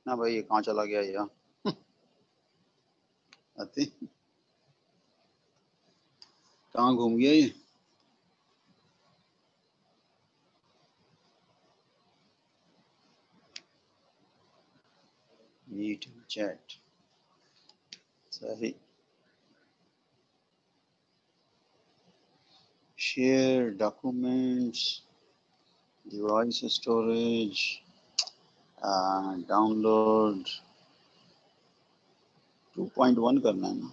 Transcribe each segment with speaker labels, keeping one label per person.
Speaker 1: ना भाई, ये कहाँ चला गया यार? अति कहाँ घूम गया ये? मीट चैट सही। Share documents, device storage, download 2.1 करना है ना।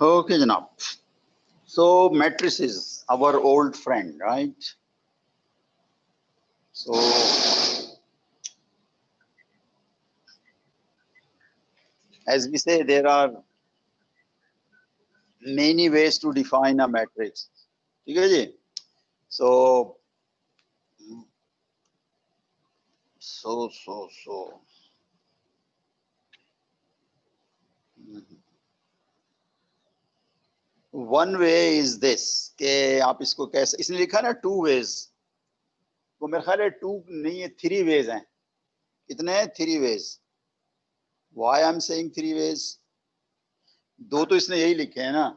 Speaker 1: ओके जनाब, so matrix is our old friend, right? So as we say, there are many ways to define a matrix. ठीक है जी? So one way is this कि आप इसको कैसे, इसने लिखा ना टू वेज, वो मेरे ख्याल है टू नहीं है, थ्री वेज हैं। कितने हैं? Three ways. Why I am saying three ways? दो तो इसने यही लिखे हैं ना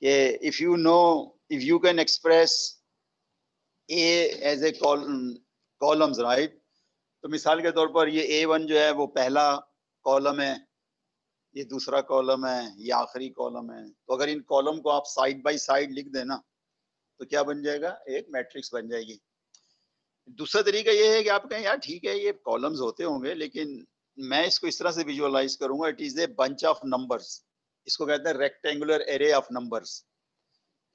Speaker 1: कि if you know, if you can express A as a columns, right? तो मिसाल के तौर पर ये A1 जो है वो पहला कॉलम है, ये दूसरा कॉलम है, ये आखिरी कॉलम है। तो अगर इन कॉलम को आप साइड बाय साइड लिख देना तो क्या बन जाएगा? एक मैट्रिक्स बन जाएगी। दूसरा तरीका ये है कि आप कहें यार ठीक है ये कॉलम्स होते होंगे, लेकिन मैं इसको इस तरह से विजुअलाइज करूंगा, it is a bunch of numbers. इसको कहते हैं रेक्टेंगुलर एरे ऑफ नंबर्स।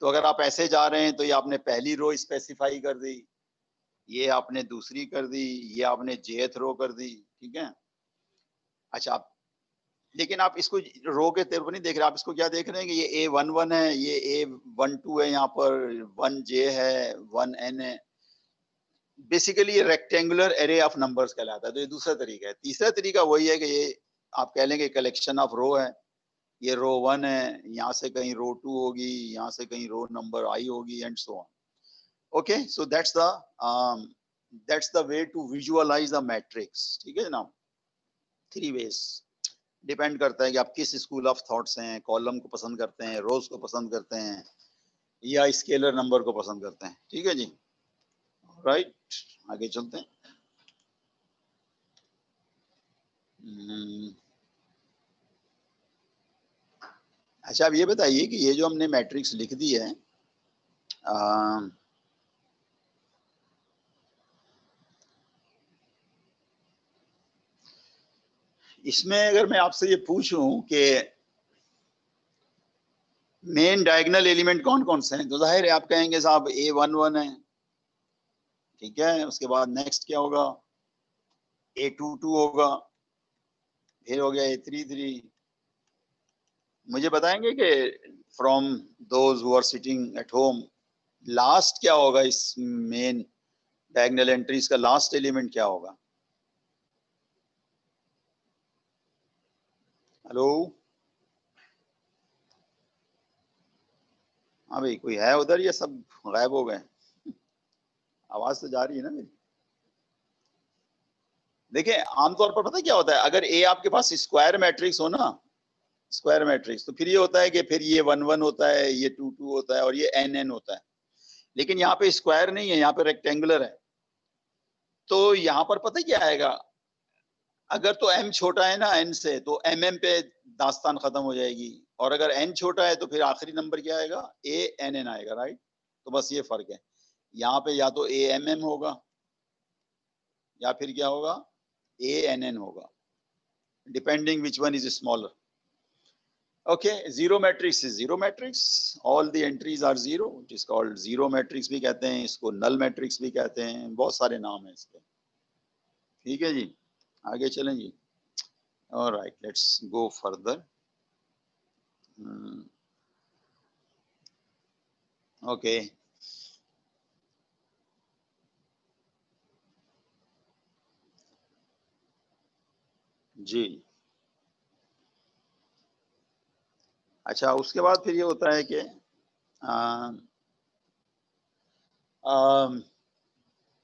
Speaker 1: तो अगर आप ऐसे जा रहे हैं तो ये आपने पहली रो स्पेसिफाई कर दी, ये आपने दूसरी कर दी, ये आपने जेथ रो कर दी, ठीक है? अच्छा, आप लेकिन आप इसको रो के तौर पर नहीं देख रहे, आप इसको क्या देख रहे हैं कि ये A11 है, ये A12 है, यहाँ पर 1J है, 1N है। बेसिकली ये रेक्टेंगुलर एरे ऑफ नंबर्स कहलाता है। तो ये दूसरा तरीका है। तीसरा तरीका वही है कि ये आप कह लेंगे कलेक्शन ऑफ रो है, ये रो 1 है, यहाँ से कहीं रो 2 होगी, यहाँ से कहीं रो नंबर I होगी, and so on. Okay, so that's the way to visualize a matrix. ठीक है जनाब? Three ways. डिपेंड करता है कि आप किस स्कूल ऑफ थॉट्स हैं, कॉलम को पसंद करते हैं, रोज को पसंद करते हैं, या स्केलर नंबर को पसंद करते हैं। ठीक है जी? राइट, आगे चलते हैं। अच्छा, अब ये बताइए कि ये जो हमने मैट्रिक्स लिख दी है, इसमें अगर मैं आपसे ये पूछूं कि मेन डायगोनल एलिमेंट कौन कौन से हैं, तो जाहिर है आप कहेंगे साहब A11 है, ठीक है? उसके बाद नेक्स्ट क्या होगा? A22 होगा, फिर हो गया A33। मुझे बताएंगे कि from those who are sitting at home, last क्या होगा इस मेन डायगोनल एंट्रीज का? लास्ट एलिमेंट क्या होगा? हेलो? हाँ भाई, कोई है उधर या सब गायब हो गए? आवाज तो जा रही है ना मेरी? देखिए, आमतौर पर पता क्या होता है, अगर ए आपके पास स्क्वायर मैट्रिक्स हो ना, स्क्वायर मैट्रिक्स, तो फिर ये होता है कि फिर ये 1 1 होता है, ये 2 2 होता है, और ये n n होता है। लेकिन यहाँ पे स्क्वायर नहीं है, यहाँ पे रेक्टेंगुलर है। तो यहाँ पर पता क्या आएगा, अगर तो m छोटा है ना n से, तो mm पे दास्तान खत्म हो जाएगी, और अगर n छोटा है तो फिर आखिरी नंबर क्या आएगा? ANN आएगा, राइट? तो बस ये फर्क है। यहाँ पे या तो AMM होगा या फिर क्या होगा? ANN होगा, depending which one is smaller. Okay, zero matrix is zero matrix. All the entries are zero. It is called zero matrix भी कहते हैं, इसको null matrix भी कहते हैं, बहुत सारे नाम हैं इसके। ठीक है जी? आगे चलें जी। All right, let's go further. Okay. जी, अच्छा, उसके बाद फिर ये होता है कि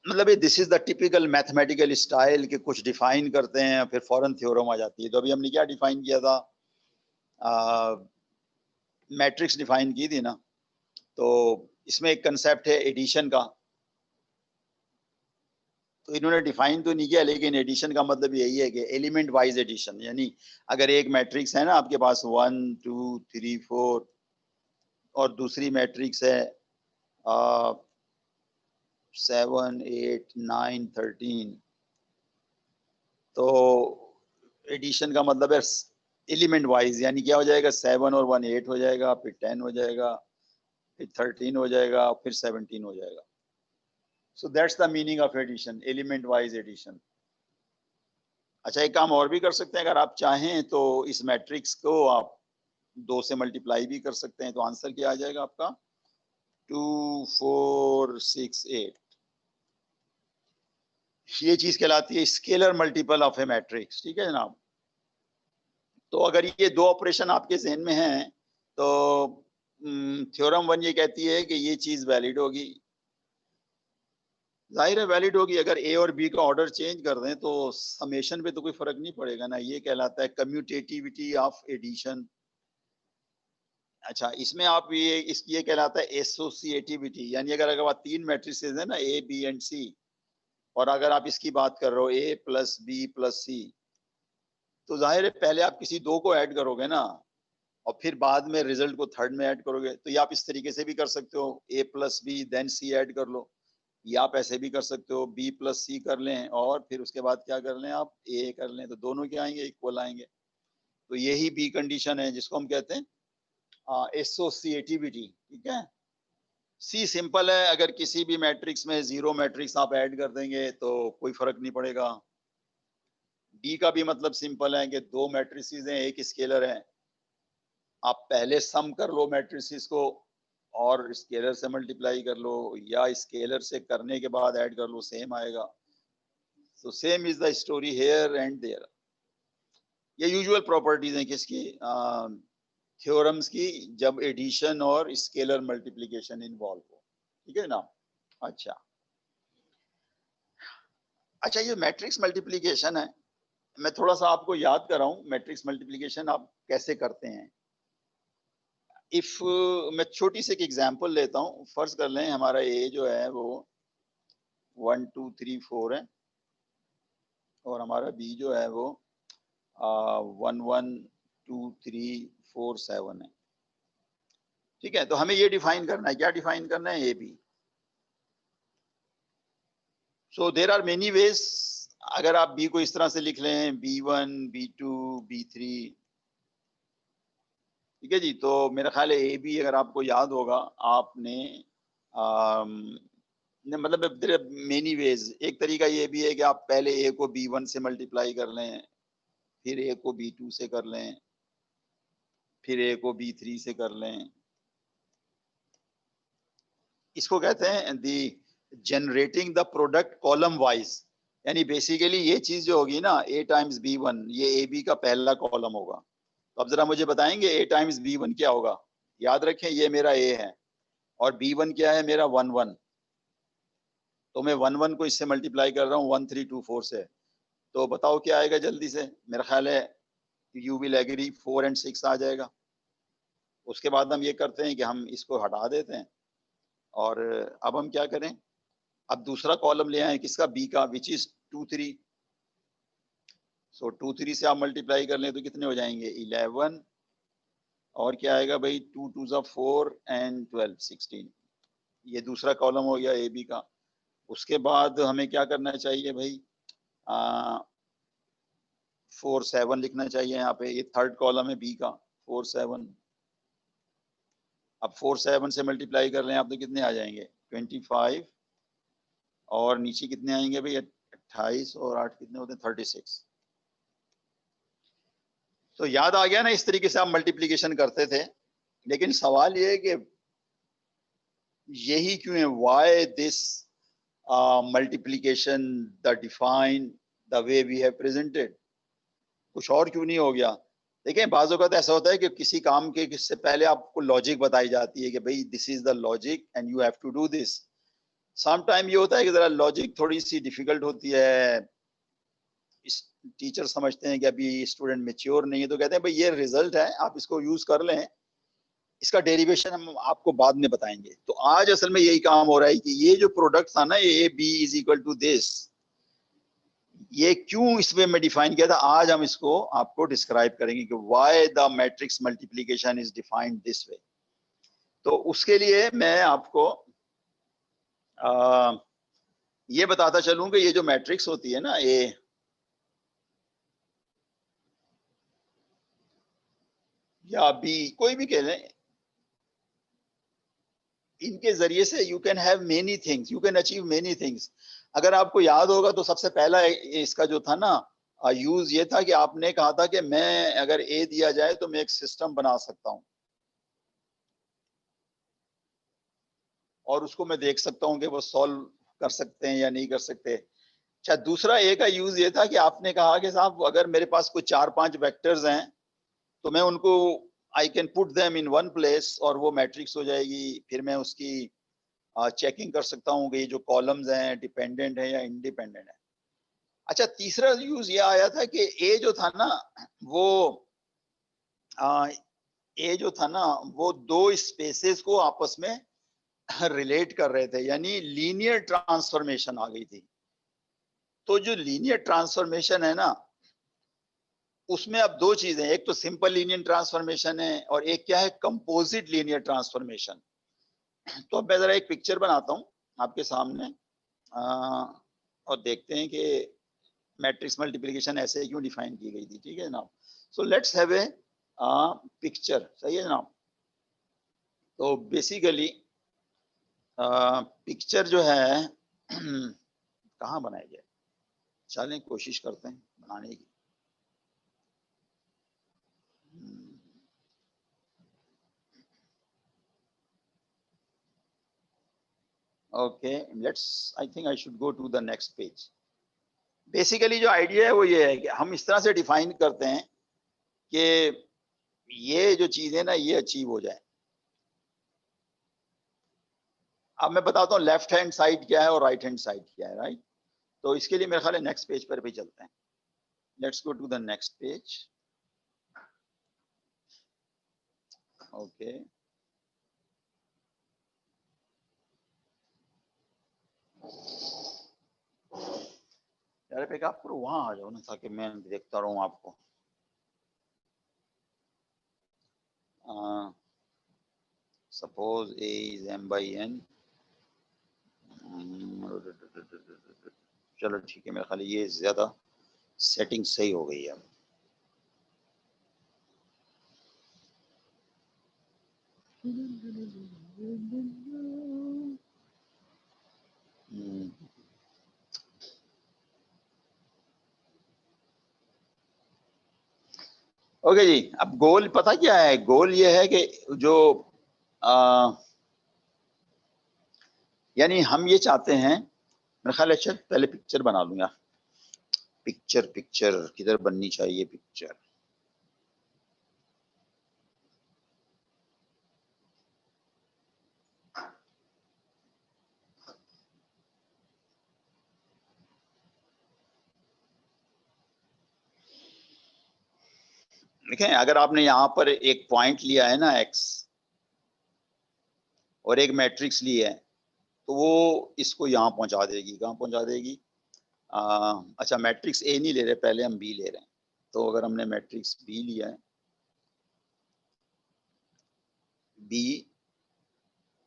Speaker 1: मतलब this is the typical mathematical style कि कुछ डिफाइन करते हैं फिर फौरन थ्योरम आ जाती है। तो अभी हमने क्या डिफाइन किया था, मैट्रिक्स डिफाइन की थी ना। तो इसमें एक कंसेप्ट है एडिशन का, तो इन्होंने डिफाइन तो नहीं किया, लेकिन एडिशन का मतलब यही है कि एलिमेंट वाइज एडिशन, यानी अगर एक मैट्रिक्स है ना आपके पास 1 2 3 4 और दूसरी मैट्रिक्स है 7 8 9 13, तो एडिशन का मतलब है एलिमेंट वाइज, यानी क्या हो जाएगा 7 और 1 8 हो जाएगा, फिर 10 हो जाएगा, फिर 13 हो जाएगा, फिर 17 हो जाएगा। So that's the meaning of addition, element wise addition. अच्छा, एक काम और भी कर सकते हैं, अगर आप चाहें तो इस मैट्रिक्स को आप 2 से मल्टीप्लाई भी कर सकते हैं। तो आंसर क्या आ जाएगा आपका 2 4 6 8। ये चीज कहलाती है scalar multiple of A matrix. ठीक है जनाब। तो अगर ये दो ऑपरेशन आपके जहन में हैं तो थ्योरम 1 ये कहती है कि ये चीज वैलिड होगी, जाहिर है वैलिड होगी। अगर ए और बी का ऑर्डर चेंज कर दें तो समेशन पे तो कोई फर्क नहीं पड़ेगा ना। ये कहलाता है कम्यूटेटिविटी ऑफ एडिशन। अच्छा, इसमें आप ये कहलाता है एसोसिएटिविटी, यानी अगर आप 3 मैट्रिसेस है ना ए बी एंड सी, और अगर आप इसकी बात कर रहे हो ए प्लस बी प्लस सी, तो जाहिर है पहले आप किसी दो को ऐड करोगे ना, और फिर बाद में रिजल्ट को थर्ड में ऐड करोगे। तो ये आप इस तरीके से भी कर सकते हो, ए प्लस बी देन सी ऐड कर लो, या आप ऐसे भी कर सकते हो बी प्लस सी कर लें और फिर उसके बाद क्या कर लें आप ए कर लें, तो दोनों क्या आएंगे इक्वल आएंगे। तो यही बी कंडीशन है जिसको हम कहते हैं एसोसिएटिविटी। ठीक है। सी सिंपल है, अगर किसी भी मैट्रिक्स में जीरो मैट्रिक्स आप ऐड कर देंगे तो कोई फर्क नहीं पड़ेगा। डी का भी मतलब सिंपल है कि दो मैट्रिसेस हैं, एक स्केलर है, आप पहले सम कर लो मैट्रिसेस को और स्केलर से मल्टीप्लाई कर लो, या स्केलर से करने के बाद ऐड कर लो, सेम आएगा। So same is the story here and there. ये यूजुअल प्रॉपर्टीज हैं किसकी, थ्योरम्स की, जब एडिशन और स्केलर मल्टीप्लिकेशन इन्वॉल्व हो। ठीक है ना। अच्छा अच्छा, ये मैट्रिक्स मल्टीप्लिकेशन है, मैं थोड़ा सा आपको याद कराऊं मैट्रिक्स मल्टीप्लिकेशन आप कैसे करते हैं। इफ मैं छोटी सी एक एग्जांपल लेता हूं, फर्ज कर लें हमारा ए जो है वो 1 2 3 4 है, और हमारा बी जो है वो 1 1 2 3 4 7 है। ठीक है, तो हमें ये डिफाइन करना है, क्या डिफाइन करना है, A B. So there are many ways. अगर आप बी को इस तरह से लिख लें B1 B2 B3, ठीक है जी। तो मेरा ख्याल है ए बी अगर आपको याद होगा, आपने मतलब मेनी वेज। एक तरीका ये भी है कि आप पहले ए को B1 से मल्टीप्लाई कर लें, फिर ए को B2 से कर लें, फिर ए को B3 से कर लें। इसको कहते हैं the generating the product column wise. यानी बेसिकली ये चीज जो होगी ना ए टाइम्स B1, ये ए बी का पहला कॉलम होगा। तो अब जरा मुझे बताएंगे ए टाइम्स B1 क्या होगा। याद रखें ये मेरा ए है और B1 क्या है मेरा 1 1। तो मैं 1 1 को इससे मल्टीप्लाई कर रहा हूँ 1 3 2 4 से। तो बताओ क्या आएगा जल्दी से, मेरा ख्याल है यू विल एग्री 4 एंड 6 आ जाएगा। उसके बाद हम ये करते हैं कि हम इसको हटा देते हैं, और अब हम क्या करें, अब दूसरा कॉलम ले आए किसका, बी का, विच इज 2 3। सो 2 3 से आप मल्टीप्लाई कर लें तो कितने हो जाएंगे 11, और क्या आएगा भाई 2 2 जा 4 एंड 12 16। ये दूसरा कॉलम हो गया ए बी का। उसके बाद हमें क्या करना चाहिए भाई, 4 7 लिखना चाहिए यहाँ पे, ये थर्ड कॉलम है बी का 4 7। अब 4 7 से मल्टीप्लाई कर लें आप तो कितने आ जाएंगे 25, और नीचे कितने आएंगे भाई 28, और 8 कितने होते हैं 36। तो याद आ गया ना, इस तरीके से आप मल्टीप्लीकेशन करते थे। लेकिन सवाल ये है कि यही क्यों है, why this multiplication the define the way we have presented, कुछ और क्यों नहीं हो गया। देखिए बाज़ औक़ात ऐसा होता है कि किसी काम के से पहले आपको लॉजिक बताई जाती है कि भाई this is the logic and you have to do this. Some time ये होता है कि जरा लॉजिक थोड़ी सी डिफिकल्ट होती है, इस टीचर समझते हैं कि अभी स्टूडेंट मैच्योर नहीं है, तो कहते हैं भाई ये रिजल्ट है, आप इसको यूज कर लें, इसका डेरिवेशन हम आपको बाद में बताएंगे। तो आज असल में यही काम हो रहा है कि ये जो प्रोडक्ट था ना, A B is equal to this, ये क्यों इस वे में डिफाइन किया था, आज हम इसको आपको डिस्क्राइब करेंगे कि why the matrix multiplication is defined this way. तो उसके लिए मैं आपको ये बताता चलूं कि ये जो मैट्रिक्स होती है ना, ए या बी, कोई भी कह लें, इनके जरिए से you can have many things, you can achieve many things. अगर आपको याद होगा तो सबसे पहला इसका जो था ना यूज ये था कि आपने कहा था कि मैं अगर ए दिया जाए तो मैं एक सिस्टम बना सकता हूं और उसको मैं देख सकता हूं कि वो सॉल्व कर सकते हैं या नहीं कर सकते। अच्छा, दूसरा ए का यूज ये था कि आपने कहा कि साहब अगर मेरे पास कुछ 4-5 वेक्टर्स हैं तो मैं उनको I can put them in one place और वो मैट्रिक्स हो जाएगी, फिर मैं उसकी चेकिंग कर सकता हूँ कि ये जो कॉलम्स हैं डिपेंडेंट है या इंडिपेंडेंट है। अच्छा, तीसरा यूज ये आया था कि ए जो था ना वो ए जो था ना वो दो स्पेसेस को आपस में रिलेट कर रहे थे, यानी लीनियर ट्रांसफॉर्मेशन आ गई थी। तो जो लीनियर ट्रांसफॉर्मेशन है ना, उसमें अब दो चीजें, एक तो सिंपल लीनियर ट्रांसफॉर्मेशन है और एक क्या है, कंपोजिट लीनियर ट्रांसफॉर्मेशन। तो अब मैं जरा एक पिक्चर बनाता हूं आपके सामने और देखते हैं कि मैट्रिक्स मल्टीप्लिकेशन ऐसे क्यों डिफाइन की गई थी। ठीक है जनाब, so let's have a picture, सही है जनाब। तो बेसिकली पिक्चर जो है कहाँ बनाया जाए, चलें कोशिश करते हैं बनाने की। Okay, let's, I think I should go to the next page. Basically जो आइडिया है वो ये है कि हम इस तरह से डिफाइन करते हैं कि ये जो चीज है ना ये अचीव हो जाए। अब मैं बताता हूँ लेफ्ट हैंड साइड क्या है और राइट हैंड साइड क्या है, राइट। तो इसके लिए मेरे ख्याल है नेक्स्ट पेज पर भी चलते हैं। Let's go to the next page. Okay, यार पे आप पूरा वहां आ जाओ ना ताकि मैं देखता रहूं आपको। Suppose A is m by n। चलो ठीक है, मेरे ख्याल ये ज्यादा सेटिंग सही हो गई है। ओके जी, अब गोल पता क्या है, गोल ये है कि जो यानी हम ये चाहते हैं, मेरे ख्याल अच्छा पहले पिक्चर बना लूंगा। पिक्चर पिक्चर किधर बननी चाहिए पिक्चर। देखें, अगर आपने यहाँ पर एक पॉइंट लिया है ना x और एक मैट्रिक्स ली है तो वो इसको यहाँ पहुंचा देगी। कहाँ पहुंचा देगी? अच्छा, मैट्रिक्स ए नहीं ले रहे, पहले हम बी ले रहे हैं। तो अगर हमने मैट्रिक्स बी लिया है बी,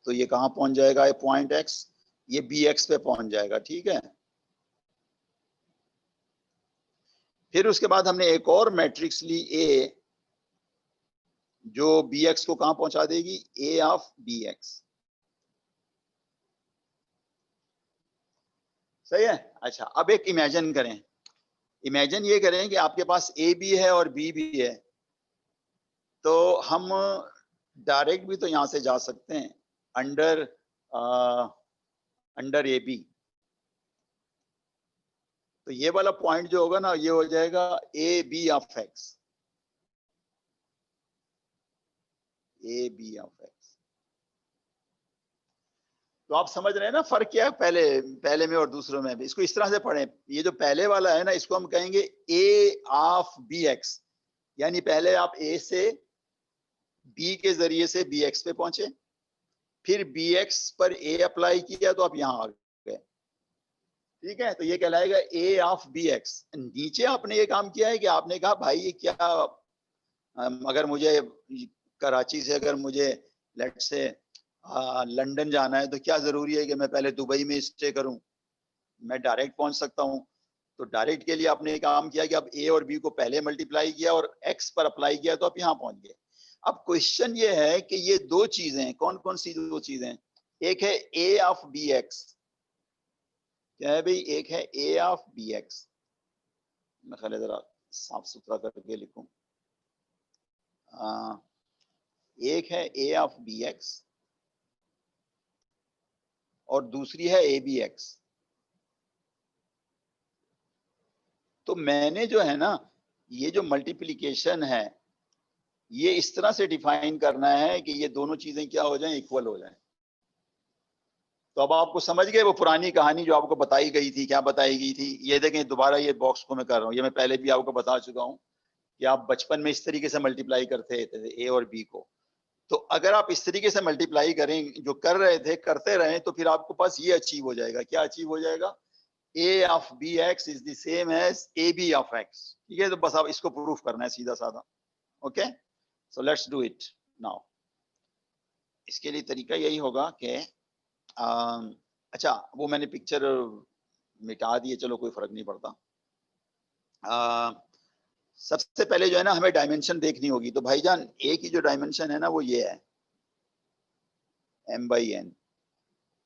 Speaker 1: तो ये कहाँ पहुंच जाएगा, ये पॉइंट x, ये बी एक्स पे पहुंच जाएगा। ठीक है, फिर उसके बाद हमने एक और मैट्रिक्स ली ए, जो बी एक्स को कहाँ पहुंचा देगी, ए ऑफ बी एक्स। सही है। अच्छा, अब एक इमेजिन करें, इमेजिन ये करें कि आपके पास ए भी है और बी भी है, तो हम डायरेक्ट भी तो यहां से जा सकते हैं अंडर अंडर ए बी। तो ये वाला पॉइंट जो होगा ना ये हो जाएगा A B of X. A B of X. तो आप समझ रहे हैं ना फर्क क्या है पहले में और दूसरों में भी। इसको इस तरह से पढ़ें, ये जो पहले वाला है ना, इसको हम कहेंगे ए ऑफ बी एक्स, यानी पहले आप ए से बी के जरिए से बी एक्स पे पहुंचे, फिर बी एक्स पर ए अप्लाई किया तो आप यहां आ गए, ठीक है। तो ये कहलाएगा ए ऑफ बी एक्स। नीचे आपने ये काम किया है कि आपने कहा भाई ये क्या, अगर मुझे कराची से अगर मुझे लेट से लंदन जाना है तो क्या जरूरी है कि मैं पहले दुबई में स्टे करूं, मैं डायरेक्ट पहुंच सकता हूं। तो डायरेक्ट के लिए आपने काम किया कि आप ए और बी को पहले मल्टीप्लाई किया और एक्स पर अप्लाई किया तो आप यहां पहुंच गए। अब क्वेश्चन ये है कि ये दो चीजें कौन कौन सी दो चीजें, एक है ए ऑफ बी एक्स, क्या है भाई, एक है ए ऑफ बी एक्स। मैं ख्याल जरा साफ सुथरा करके लिखूं, एक है ए ऑफ बी एक्स और दूसरी है ए बी एक्स। तो मैंने जो है ना, ये जो मल्टीप्लिकेशन है ये इस तरह से डिफाइन करना है कि ये दोनों चीजें क्या हो जाएं, इक्वल हो जाएं। तो अब आपको समझ गए वो पुरानी कहानी जो आपको बताई गई थी, क्या बताई गई थी। ये देखें दोबारा ये बॉक्स को मैं कर रहा हूँ, ये मैं पहले भी आपको बता चुका हूँ कि आप बचपन में इस तरीके से मल्टीप्लाई करते थे ए और बी को। तो अगर आप इस तरीके से मल्टीप्लाई करें, जो कर रहे थे करते रहे, तो फिर आपको पास ये अचीव हो जाएगा। क्या अचीव हो जाएगा, A of B X is the same as A B of X. ठीक है, तो बस आप इसको प्रूफ करना है सीधा साधा। Okay, so let's do it now. इसके लिए तरीका यही होगा कि अच्छा वो मैंने पिक्चर मिटा दी है, चलो कोई फर्क नहीं पड़ता। सबसे पहले जो है ना हमें डायमेंशन देखनी होगी। तो भाईजान ए की जो डायमेंशन है ना वो ये है m बाई एन,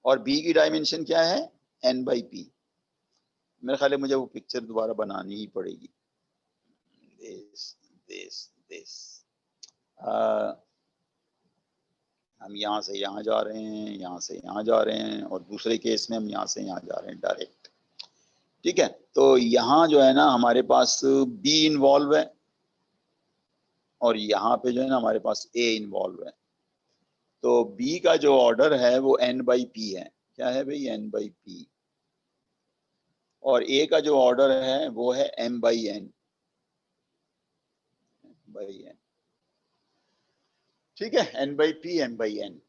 Speaker 1: और बी की डायमेंशन क्या है n बाई पी। मेरे ख्याल है मुझे वो पिक्चर दोबारा बनानी ही पड़ेगी। दिस दिस दिस हम यहाँ से यहाँ जा रहे हैं, यहाँ से यहाँ जा रहे हैं, और दूसरे केस में हम यहाँ से यहाँ जा रहे हैं डायरेक्ट। ठीक है, तो यहाँ जो है ना हमारे पास B इन्वॉल्व है और यहाँ पे जो है ना हमारे पास A इन्वॉल्व है। तो B का जो ऑर्डर है वो n बाई पी है। क्या है भाई, n बाई पी। और A का जो ऑर्डर है वो है m by N, by N. ठीक है, n by P m by N.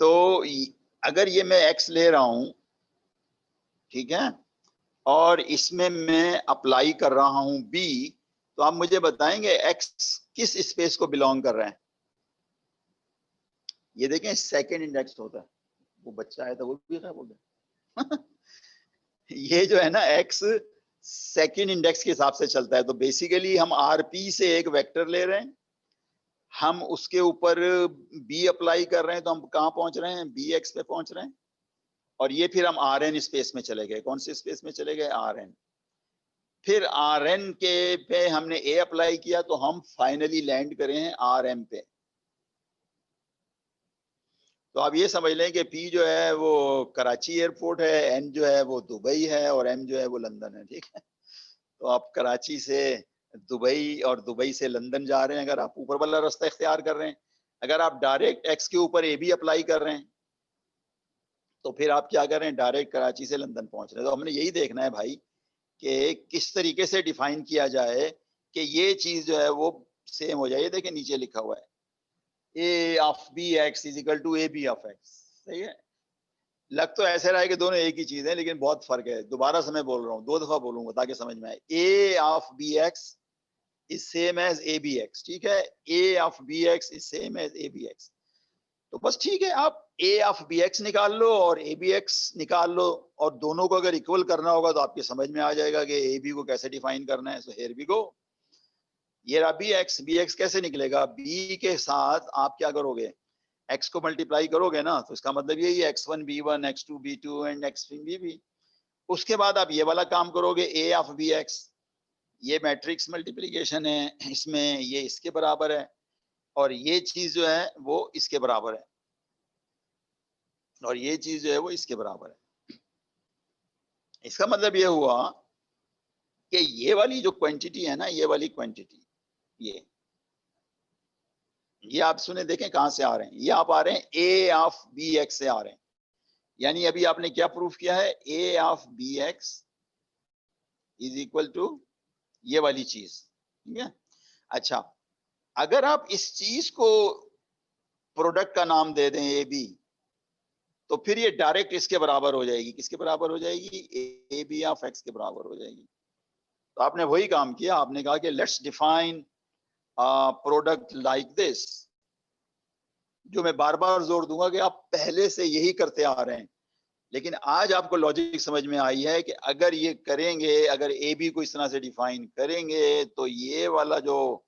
Speaker 1: तो अगर ये मैं x ले रहा हूं, ठीक है, और इसमें मैं अप्लाई कर रहा हूं b, तो आप मुझे बताएंगे x किस स्पेस को बिलोंग कर रहा है। ये देखें सेकंड इंडेक्स होता है, वो बच्चा है तो वो भी खैर हो गया। ये जो है ना x सेकंड इंडेक्स के हिसाब से चलता है। तो बेसिकली हम rp से एक वेक्टर ले रहे हैं, हम उसके ऊपर b अप्लाई कर रहे हैं, तो हम कहां पहुंच रहे हैं, bx पे पहुंच रहे हैं। और ये फिर हम rn स्पेस में चले गए। कौन से स्पेस में चले गए, rn। फिर rn के पे हमने a अप्लाई किया तो हम फाइनली लैंड करे हैं rm पे। तो आप ये समझ लें कि P जो है वो कराची एयरपोर्ट है, N जो है वो दुबई है, और M जो है वो लंदन है। ठीक है, तो आप कराची से दुबई और दुबई से लंदन जा रहे हैं अगर आप ऊपर वाला रास्ता इख्तियार कर रहे हैं। अगर आप डायरेक्ट x के ऊपर ए बी अप्लाई कर रहे हैं तो फिर आप क्या कर रहे हैं, डायरेक्ट कराची से लंदन पहुंच रहे हैं। तो हमने यही देखना है भाई कि किस तरीके से डिफाइन किया जाए कि ये चीज जो है वो सेम हो जाए। देखिए नीचे लिखा हुआ है A of B X is equal to A B of X. सही है, लग तो ऐसे रहा है कि दोनों एक ही चीज है, लेकिन बहुत फर्क है। दोबारा से मैं बोल रहा हूँ, दो दफा बोलूंगा ताकि समझ में आए। A of B X is same as A B X. ठीक है, A of B X is same as A B X. तो बस ठीक है, आप ए ऑफ बी एक्स निकाल लो और ए बी एक्स निकाल लो, और दोनों को अगर इक्वल करना होगा तो आपके समझ में आ जाएगा कि ए बी को कैसे डिफाइन करना है। So here we go. ये रहा बी एक्स कैसे निकलेगा, बी के साथ आप क्या करोगे, एक्स को मल्टीप्लाई करोगे ना, तो इसका मतलब यही है x1 b1 x2 b2 and x3 b। उसके बाद आप ये वाला काम करोगे a ऑफ बी एक्स, ये मैट्रिक्स मल्टीप्लीकेशन है, इसमें ये इसके बराबर है और ये चीज जो है वो इसके बराबर है, और ये चीज जो है वो इसके बराबर है। इसका मतलब ये हुआ कि ये वाली जो क्वांटिटी है ना, ये वाली क्वांटिटी, ये ये आप सुने देखें कहां से आ रहे हैं, ये आप आ रहे हैं ए ऑफ बी एक्स से आ रहे हैं। यानी अभी आपने क्या प्रूफ किया है, A of B X is equal to ये वाली चीज, ठीक है। अच्छा, अगर आप इस चीज को प्रोडक्ट का नाम दे दें ए बी, तो फिर ये डायरेक्ट इसके बराबर हो जाएगी, किसके बराबर हो जाएगी, ए बी ऑफ एक्स के बराबर हो जाएगी। तो आपने वही काम किया, आपने कहा कि let's define product like this. जो मैं बार बार जोर दूंगा कि आप पहले से यही करते आ रहे हैं, लेकिन आज आपको लॉजिक समझ में आई है कि अगर ये करेंगे, अगर ए बी को इस तरह से डिफाइन करेंगे, तो ये वाला जो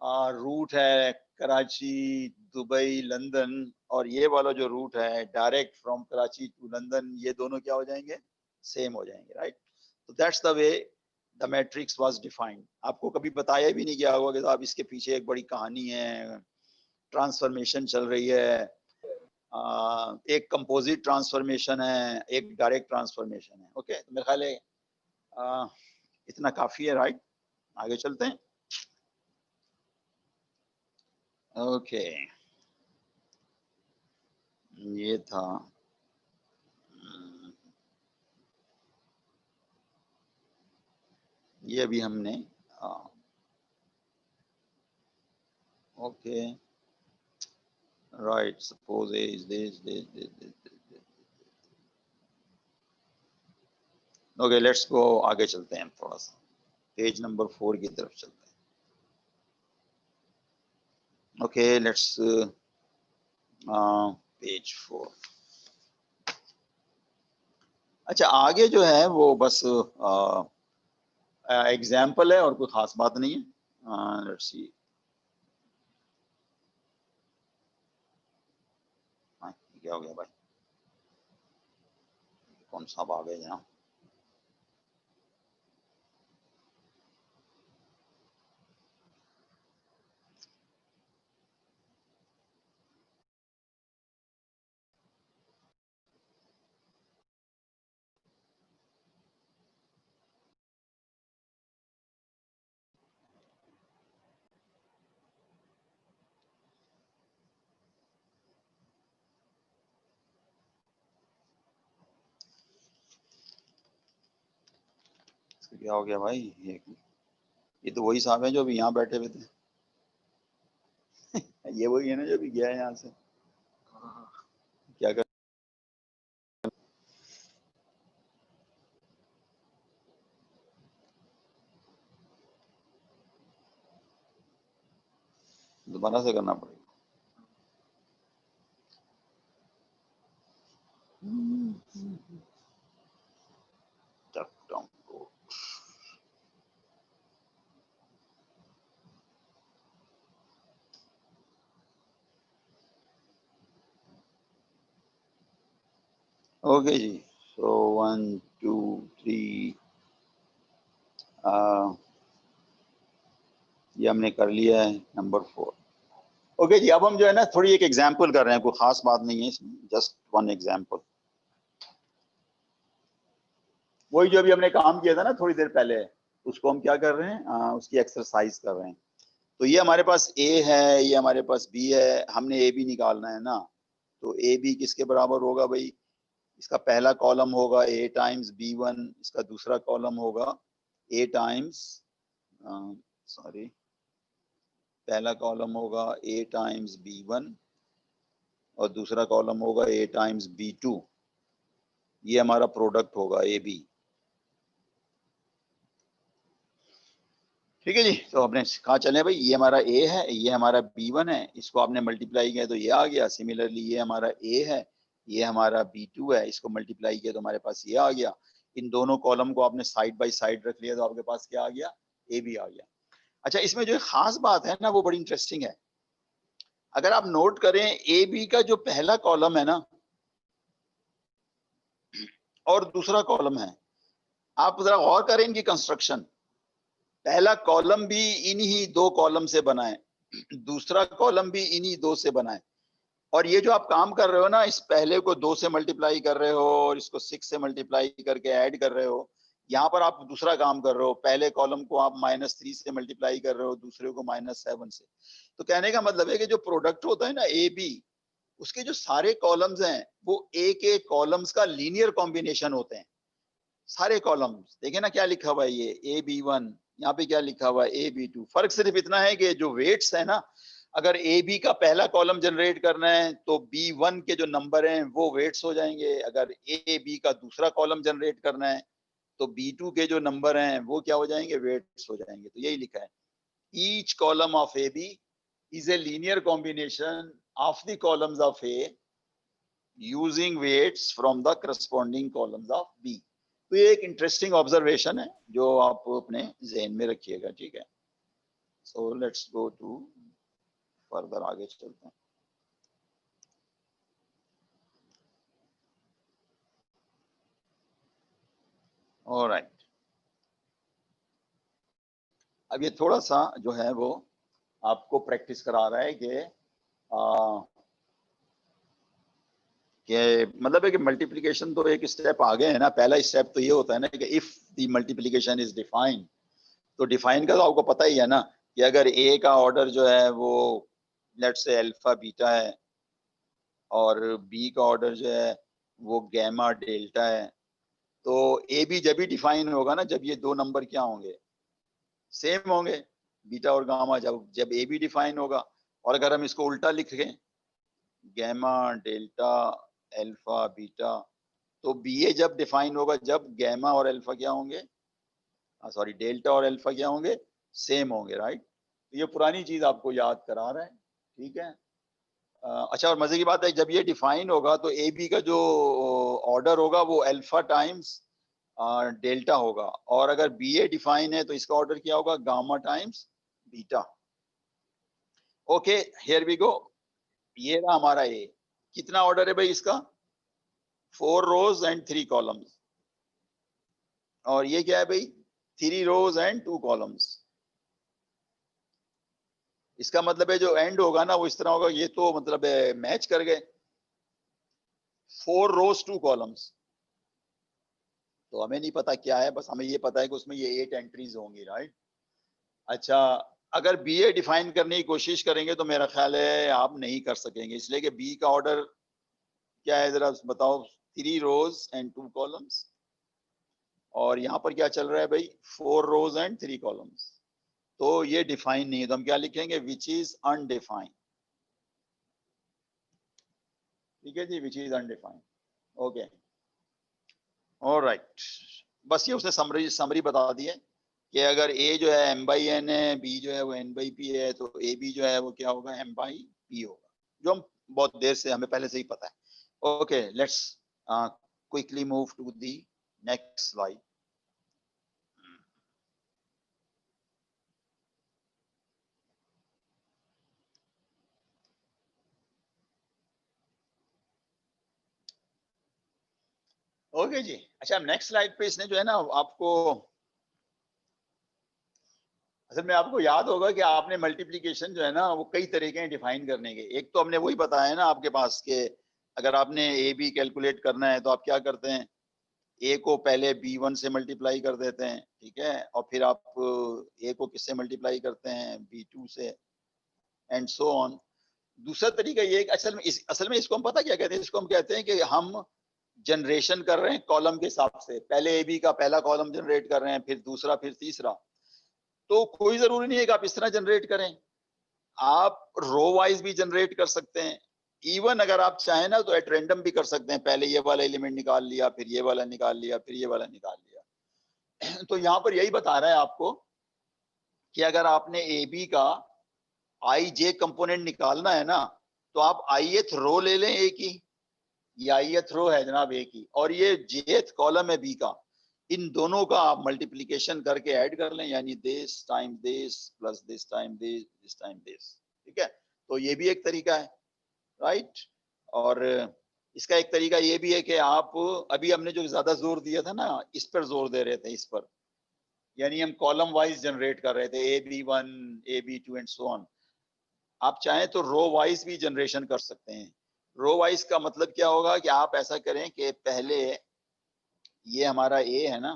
Speaker 1: रूट है कराची, दुबई, लंदन, और ये वाला जो रूट है direct from Karachi to London, ये दोनों क्या हो जाएंगे, सेम हो जाएंगे, राइट। तो that's the way the matrix was defined. आपको कभी बताया भी नहीं गया होगा कि साहब इसके पीछे एक बड़ी कहानी है, ट्रांसफॉर्मेशन चल रही है, एक कंपोजिट ट्रांसफॉर्मेशन है, एक डायरेक्ट ट्रांसफॉर्मेशन है। ओके, तो मेरे ख्याल है इतना काफी है, राइट। आगे चलते हैं। ओके, ये था ये अभी हमने okay, right, suppose A is this. Okay, let's गो, आगे चलते हैं, थोड़ा सा पेज नंबर 4 की तरफ चलते हैं। Okay, let's page 4। अच्छा, आगे जो है वो बस एग्जाम्पल है और कोई खास बात नहीं है। लेट्स सी, क्या हो गया भाई, कौन सा आ गया यहाँ, क्या हो गया भाई, ये तो वही साहब है जो अभी यहाँ बैठे हुए थे। ये वही है ना जो अभी गया है यहाँ से, क्या कर, दोबारा से करना पड़ेगा। ओके जी, सो 1 2 3 ये हमने कर लिया है, नंबर 4। ओके जी, अब हम जो है ना थोड़ी एक एग्जांपल कर रहे हैं, कोई खास बात नहीं है इसमें, जस्ट वन एग्जांपल। वही जो अभी हमने काम किया था ना थोड़ी देर पहले, उसको हम क्या कर रहे हैं, उसकी एक्सरसाइज कर रहे हैं। तो ये हमारे पास ए है, ये हमारे पास बी है, हमने ए बी निकालना है ना। तो ए बी किसके बराबर होगा भाई, इसका पहला कॉलम होगा ए टाइम्स बी वन, इसका दूसरा कॉलम होगा ए टाइम्स, सॉरी, पहला कॉलम होगा ए टाइम्स बी वन और दूसरा कॉलम होगा ए टाइम्स बी टू। ये हमारा प्रोडक्ट होगा ए बी, ठीक है जी। तो आपने कहा चले भाई ये हमारा ए है, ये हमारा बी वन है, इसको आपने मल्टीप्लाई किया तो ये आ गया। सिमिलरली ये हमारा ए है, ये हमारा बी टू है, इसको मल्टीप्लाई किया तो हमारे पास ये आ गया। इन दोनों कॉलम को आपने साइड बाय साइड रख लिया तो आपके पास क्या आ गया, ए बी आ गया। अच्छा, इसमें जो खास बात है ना वो बड़ी इंटरेस्टिंग है। अगर आप नोट करें, ए बी का जो पहला कॉलम है ना और दूसरा कॉलम है, आप जरा गौर करें इनकी कंस्ट्रक्शन। पहला कॉलम भी इन्हीं दो कॉलम से बना है, दूसरा कॉलम भी इन्हीं दो से बना है। और ये जो आप काम कर रहे हो ना, इस पहले को 2 से मल्टीप्लाई कर रहे हो और इसको 6 से मल्टीप्लाई करके ऐड कर रहे हो, यहाँ पर आप दूसरा काम कर रहे हो, पहले कॉलम को आप -3 से मल्टीप्लाई कर रहे हो, दूसरे को -7 से। तो कहने का मतलब है कि जो प्रोडक्ट होता है ना ए बी, उसके जो सारे कॉलम्स हैं वो एक एक कॉलम्स का लीनियर कॉम्बिनेशन होते हैं। सारे कॉलम्स देखे ना क्या लिखा हुआ है, ये AB1, यहाँ पे क्या लिखा हुआ है AB2। फर्क सिर्फ इतना है कि जो वेट्स है ना, अगर ए बी का पहला कॉलम जनरेट करना है तो B1 के जो नंबर हैं वो वेट्स हो जाएंगे। अगर ए बी का दूसरा कॉलम जनरेट करना है तो B2 के जो नंबर हैं वो क्या हो जाएंगे, वेट्स हो जाएंगे। तो यही लिखा है, each column of A B is a linear combination of the columns of A using weights from the corresponding columns of B। तो ये एक इंटरेस्टिंग ऑब्जर्वेशन है जो आप अपने जहन में रखिएगा, ठीक है। So let's go to further, आगे चलते हैं। ऑलराइट, अब ये थोड़ा सा जो है वो आपको प्रैक्टिस करा रहा है कि मतलब है कि मल्टीप्लिकेशन तो एक स्टेप आगे है ना। पहला स्टेप तो ये होता है ना कि if the multiplication is defined, तो डिफाइन का तो आपको पता ही है ना कि अगर ए का ऑर्डर जो है वो लेट्स से अल्फा बीटा है और बी का ऑर्डर जो है वो गैमा डेल्टा है, तो ए बी जब भी डिफाइन होगा ना, जब ये दो नंबर क्या होंगे, सेम होंगे, बीटा और गामा, जब जब ए बी डिफाइन होगा। और अगर हम इसको उल्टा लिख लें, गैमा डेल्टा अल्फा बीटा, तो बी ए जब डिफाइन होगा जब गैमा और अल्फा क्या होंगे, सॉरी डेल्टा और अल्फा क्या होंगे, सेम होंगे, राइट। तो ये पुरानी चीज आपको याद करा रहा है, ठीक है। अच्छा, और मजे की बात है, जब ये डिफाइन होगा तो ए बी का जो ऑर्डर होगा वो अल्फा टाइम्स डेल्टा होगा, और अगर बी ए डिफाइन है तो इसका ऑर्डर क्या होगा, gamma times beta. Okay, here we go. ये रहा हमारा ए। कितना ऑर्डर है भाई इसका, 4 रोज एंड 3 कॉलम्स। और ये क्या है भाई, 3 रोज एंड 2 कॉलम्स। इसका मतलब है जो एंड होगा ना वो इस तरह होगा, ये तो मतलब मैच कर गए, 4 रोज 2 कॉलम्स। तो हमें नहीं पता क्या है, बस हमें ये पता है कि उसमें ये 8 एंट्रीज होंगी, राइट। अच्छा, अगर बी ए डिफाइन करने की कोशिश करेंगे तो मेरा ख्याल है आप नहीं कर सकेंगे, इसलिए कि बी का ऑर्डर क्या है जरा बताओ, 3 रोज एंड 2 कॉलम्स। और यहाँ पर क्या चल रहा है भाई, 4 रोज एंड 3 कॉलम्स। तो ये डिफाइन नहीं है, तो हम क्या लिखेंगे, विच इज अनडिफाइंड। ठीक है जी, which is undefined. Okay, alright. बस ये उसने समरी बता दी है कि अगर ए जो है एम बाई एन है, बी जो है वो एन बाई पी है, तो ए बी जो है वो क्या होगा, एम बाई पी होगा, जो हम बहुत देर से, हमें पहले से ही पता है। Okay, let's quickly move to the next slide. Okay जी, अच्छा नेक्स्ट स्लाइड पे इसने जो है ना आपको, असल में आपको याद होगा कि आपने मल्टीप्लिकेशन जो है ना वो कई तरीके हैं डिफाइन करने के। एक तो हमने वही बताया ना आपके पास कि अगर आपने ए बी कैलकुलेट करना है तो आप क्या करते हैं, ए को पहले B1 से मल्टीप्लाई कर देते हैं, ठीक है, और फिर आप ए को किससे मल्टीप्लाई करते हैं, B2 से, एंड सो ऑन। दूसरा तरीका ये, असल में इसको हम पता क्या कहते हैं, इसको हम कहते हैं कि हम जनरेशन कर रहे हैं कॉलम के हिसाब से, पहले ए बी का पहला कॉलम जनरेट कर रहे हैं, फिर दूसरा, फिर तीसरा। तो कोई जरूरी नहीं है कि आप इस तरह जनरेट करें, आप रो वाइज भी जनरेट कर सकते हैं। इवन अगर आप चाहें ना तो एट रैंडम भी कर सकते हैं, पहले ये वाला एलिमेंट निकाल लिया, फिर ये वाला निकाल लिया, फिर ये वाला निकाल लिया। तो यहाँ पर यही बता रहा है आपको कि अगर आपने ए बी का आई जे कंपोनेंट निकालना है ना, तो आप आईएथ रो ले लें ए की, ये आईएथ रो है जनाब ए की, और ये जेथ कॉलम है बी का, इन दोनों का आप मल्टीप्लीकेशन करके ऐड कर लें, यानी this time this plus this time this time this, ठीक है। तो ये भी एक तरीका है, राइट। और इसका एक तरीका ये भी है कि आप, अभी हमने जो ज्यादा जोर दिया था ना, इस पर जोर दे रहे थे, इस पर, यानी हम कॉलम वाइज जनरेट कर रहे थे, AB1 AB2 and so on. आप चाहें तो रो वाइज भी जनरेशन कर सकते हैं। रो वाइज का मतलब क्या होगा कि आप ऐसा करें कि पहले ये हमारा ए है ना,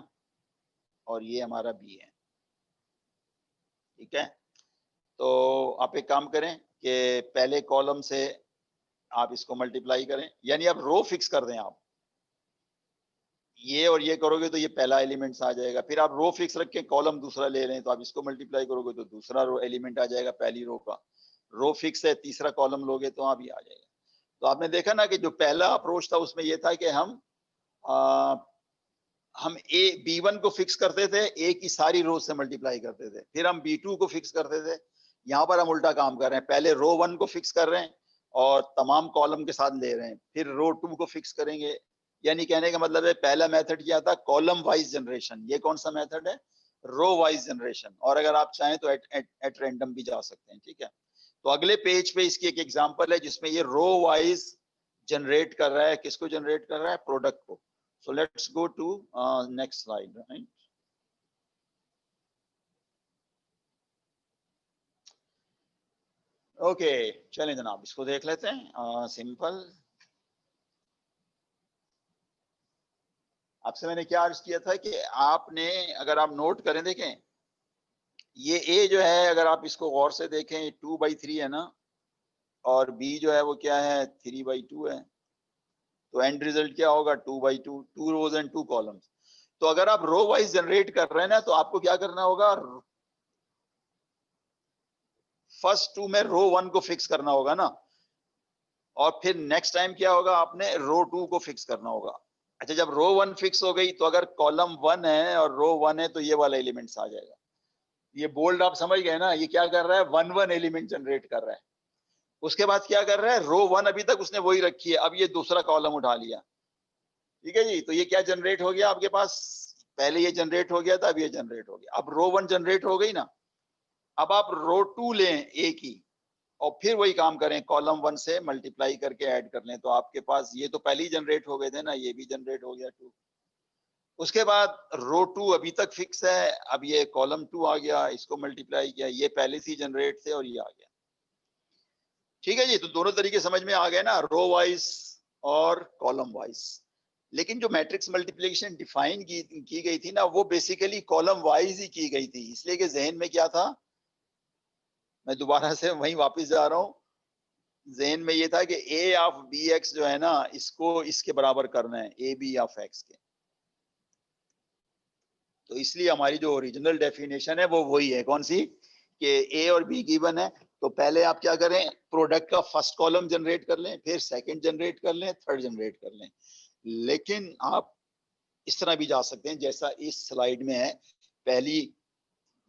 Speaker 1: और ये हमारा बी है, ठीक है। तो आप एक काम करें कि पहले कॉलम से आप इसको मल्टीप्लाई करें, यानी आप रो फिक्स कर दें। आप ये और ये करोगे तो ये पहला एलिमेंट्स आ जाएगा, फिर आप रो फिक्स रख के कॉलम दूसरा ले रहे हैं तो आप इसको मल्टीप्लाई करोगे तो दूसरा रो एलिमेंट आ जाएगा पहली रो का। रो फिक्स है, तीसरा कॉलम लोगे तो आप ये आ जाएगा। तो आपने देखा ना कि जो पहला अप्रोच था उसमें ये था कि हम ए B1 को फिक्स करते थे, ए की सारी रो से मल्टीप्लाई करते थे, फिर हम B2 को फिक्स करते थे। यहाँ पर हम उल्टा काम कर रहे हैं, पहले रो 1 को फिक्स कर रहे हैं और तमाम कॉलम के साथ ले रहे हैं, फिर रो 2 को फिक्स करेंगे। यानी कहने का मतलब है पहला मेथड क्या था, कॉलम वाइज जनरेशन। ये कौन सा मेथड है, रो वाइज जनरेशन। और अगर आप चाहें तो एट रैंडम भी जा सकते हैं, ठीक है। तो अगले पेज पे इसकी एक एग्जांपल है जिसमें ये रो वाइज जनरेट कर रहा है। किसको जनरेट कर रहा है, प्रोडक्ट को। So let's go to next slide, right? Okay, चलें जनाब, इसको देख लेते हैं। सिंपल, आपसे मैंने क्या अर्ज किया था कि आपने, अगर आप नोट करें, देखें ये ए जो है, अगर आप इसको गौर से देखें 2/3 है ना, और बी जो है वो क्या है 3/2 है। तो एंड रिजल्ट क्या होगा 2/2, 2 रोज एंड 2 कॉलम्स। तो अगर आप रो वाइज जनरेट कर रहे हैं ना, तो आपको क्या करना होगा, फर्स्ट 2 में रो 1 को फिक्स करना होगा ना, और फिर नेक्स्ट टाइम क्या होगा, आपने रो 2 को फिक्स करना होगा। अच्छा, जब रो 1 फिक्स हो गई तो अगर कॉलम 1 है और रो 1 है तो ये वाला एलिमेंट्स आ जाएगा। ये बोल्ड आप समझ गए ना, ये क्या कर रहा है, 1 एलिमेंट जनरेट कर रहा है। उसके बाद क्या कर रहा है, रो 1 अभी तक उसने वही रखी है, अब ये दूसरा कॉलम उठा लिया, ठीक है जी। तो ये क्या जनरेट हो गया आपके पास, पहले ये जनरेट हो गया था, अब ये जनरेट हो गया। अब रो 1 जनरेट हो गई ना, अब आप रो 2 लें ए की, और फिर वही काम करें, कॉलम 1 से मल्टीप्लाई करके ऐड कर लें, तो आपके पास ये तो पहले ही जनरेट हो गए थे ना, ये भी जनरेट हो गया 2। उसके बाद रो 2 अभी तक फिक्स है, अब ये कॉलम 2 आ गया, इसको मल्टीप्लाई किया, ये पहले से ही जनरेट थे और ये आ गया, ठीक है जी। तो दोनों तरीके समझ में आ गए ना, रो वाइज और कॉलम वाइज। लेकिन जो मैट्रिक्स मल्टीप्लिकेशन डिफाइन की गई थी ना, वो बेसिकली कॉलम वाइज ही की गई थी, इसलिए कि जहन में क्या था, मैं दोबारा से वहीं वापस जा रहा हूँ, ज़हन में ये था कि ए ऑफ बी एक्स जो है ना, इसको इसके बराबर करना है ए बी ऑफ एक्स के। तो इसलिए हमारी जो ओरिजिनल डेफिनेशन है वो वही है, कौन सी, कि ए और बी गिवन है, तो पहले आप क्या करें, प्रोडक्ट का फर्स्ट कॉलम जनरेट कर लें, फिर सेकंड जनरेट कर लें, थर्ड जनरेट कर लें। लेकिन आप इस तरह भी जा सकते हैं जैसा इस स्लाइड में है, पहली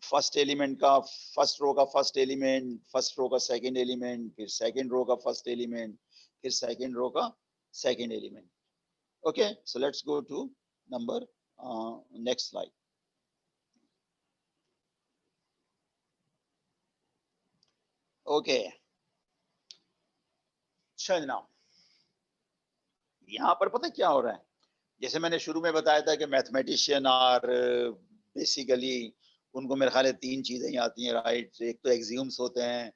Speaker 1: फर्स्ट एलिमेंट का फर्स्ट रो का फर्स्ट एलिमेंट, फर्स्ट रो का सेकंड एलिमेंट, फिर सेकंड रो का फर्स्ट एलिमेंट, फिर सेकंड रो का second element. Okay, so let's go to number next slide. Okay, अच्छा जनाब, यहाँ पर पता है क्या हो रहा है, जैसे मैंने शुरू में बताया था कि मैथमेटिशियन और बेसिकली उनको मेरे ख्याल है 3 चीजें ही आती हैं, राइट। एक तो एक्सियोम्स होते हैं,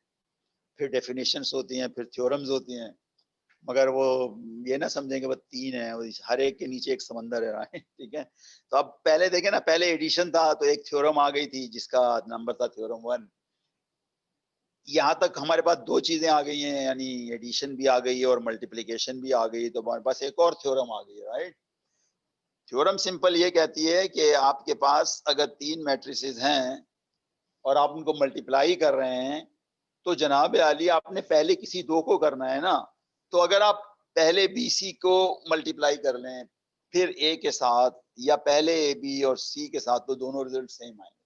Speaker 1: फिर डेफिनेशंस होती हैं, फिर थ्योरम्स होती हैं। मगर वो ये ना समझेंगे बस 3 है, हर एक के नीचे एक समंदर है, राइट, ठीक है। तो अब पहले देखें ना, पहले एडिशन था तो एक थ्योरम आ गई थी जिसका नंबर था थ्योरम 1। यहाँ तक हमारे पास 2 चीजें आ गई हैं, यानी एडिशन भी आ गई है और मल्टीप्लीकेशन भी आ गई है, तो हमारे पास एक और थ्योरम आ गई है, राइट। थ्योरम सिंपल ये कहती है कि आपके पास अगर 3 मैट्रिसेस हैं और आप उनको मल्टीप्लाई कर रहे हैं, तो जनाब आली आपने पहले किसी 2 को करना है ना। तो अगर आप पहले बी सी को मल्टीप्लाई कर लें फिर ए के साथ, या पहले ए बी और सी के साथ, तो दोनों रिजल्ट सेम आएंगे।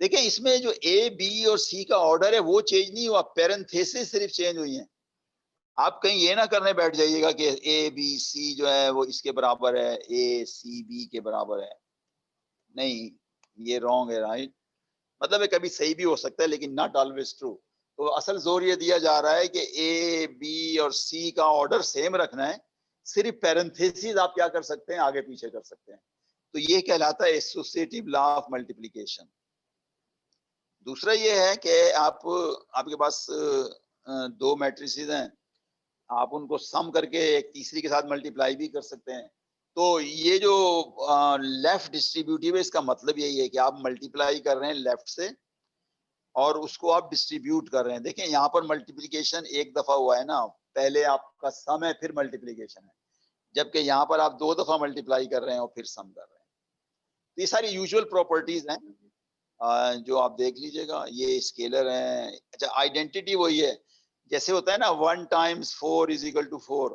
Speaker 1: देखिए इसमें जो ए बी और सी का ऑर्डर है वो चेंज नहीं हुआ, पैरेंथेसिस सिर्फ चेंज हुई है। आप कहीं ये ना करने बैठ जाइएगा कि ए बी सी जो है वो इसके बराबर है, ए सी बी के बराबर है, नहीं, ये रॉन्ग है, राइट। मतलब है कभी सही भी हो सकता है लेकिन नॉट ऑलवेज ट्रू। तो असल जोर ये दिया जा रहा है कि ए बी और सी का ऑर्डर सेम रखना है, सिर्फ पैरेंथेसिस आप क्या कर सकते हैं, आगे पीछे कर सकते हैं। तो ये कहलाता है एसोसिएटिव लॉ ऑफ मल्टीप्लिकेशन। दूसरा ये है कि आपके पास 2 मैट्रिसेस हैं, आप उनको सम करके एक तीसरी के साथ मल्टीप्लाई भी कर सकते हैं। तो ये जो लेफ्ट डिस्ट्रीब्यूटिव है, इसका मतलब यही है कि आप मल्टीप्लाई कर रहे हैं लेफ्ट से और उसको आप डिस्ट्रीब्यूट कर रहे हैं। देखें यहाँ पर मल्टीप्लिकेशन एक दफा हुआ है ना, पहले आपका सम है फिर मल्टीप्लिकेशन है, जबकि यहाँ पर आप 2 दफा मल्टीप्लाई कर रहे हैं और फिर सम कर रहे हैं। तो ये सारी यूजुअल प्रॉपर्टीज हैं जो आप देख लीजिएगा। ये स्केलर है। अच्छा, आइडेंटिटी वही है, जैसे होता है ना 1 टाइम्स 4 इज इक्वल टू 4,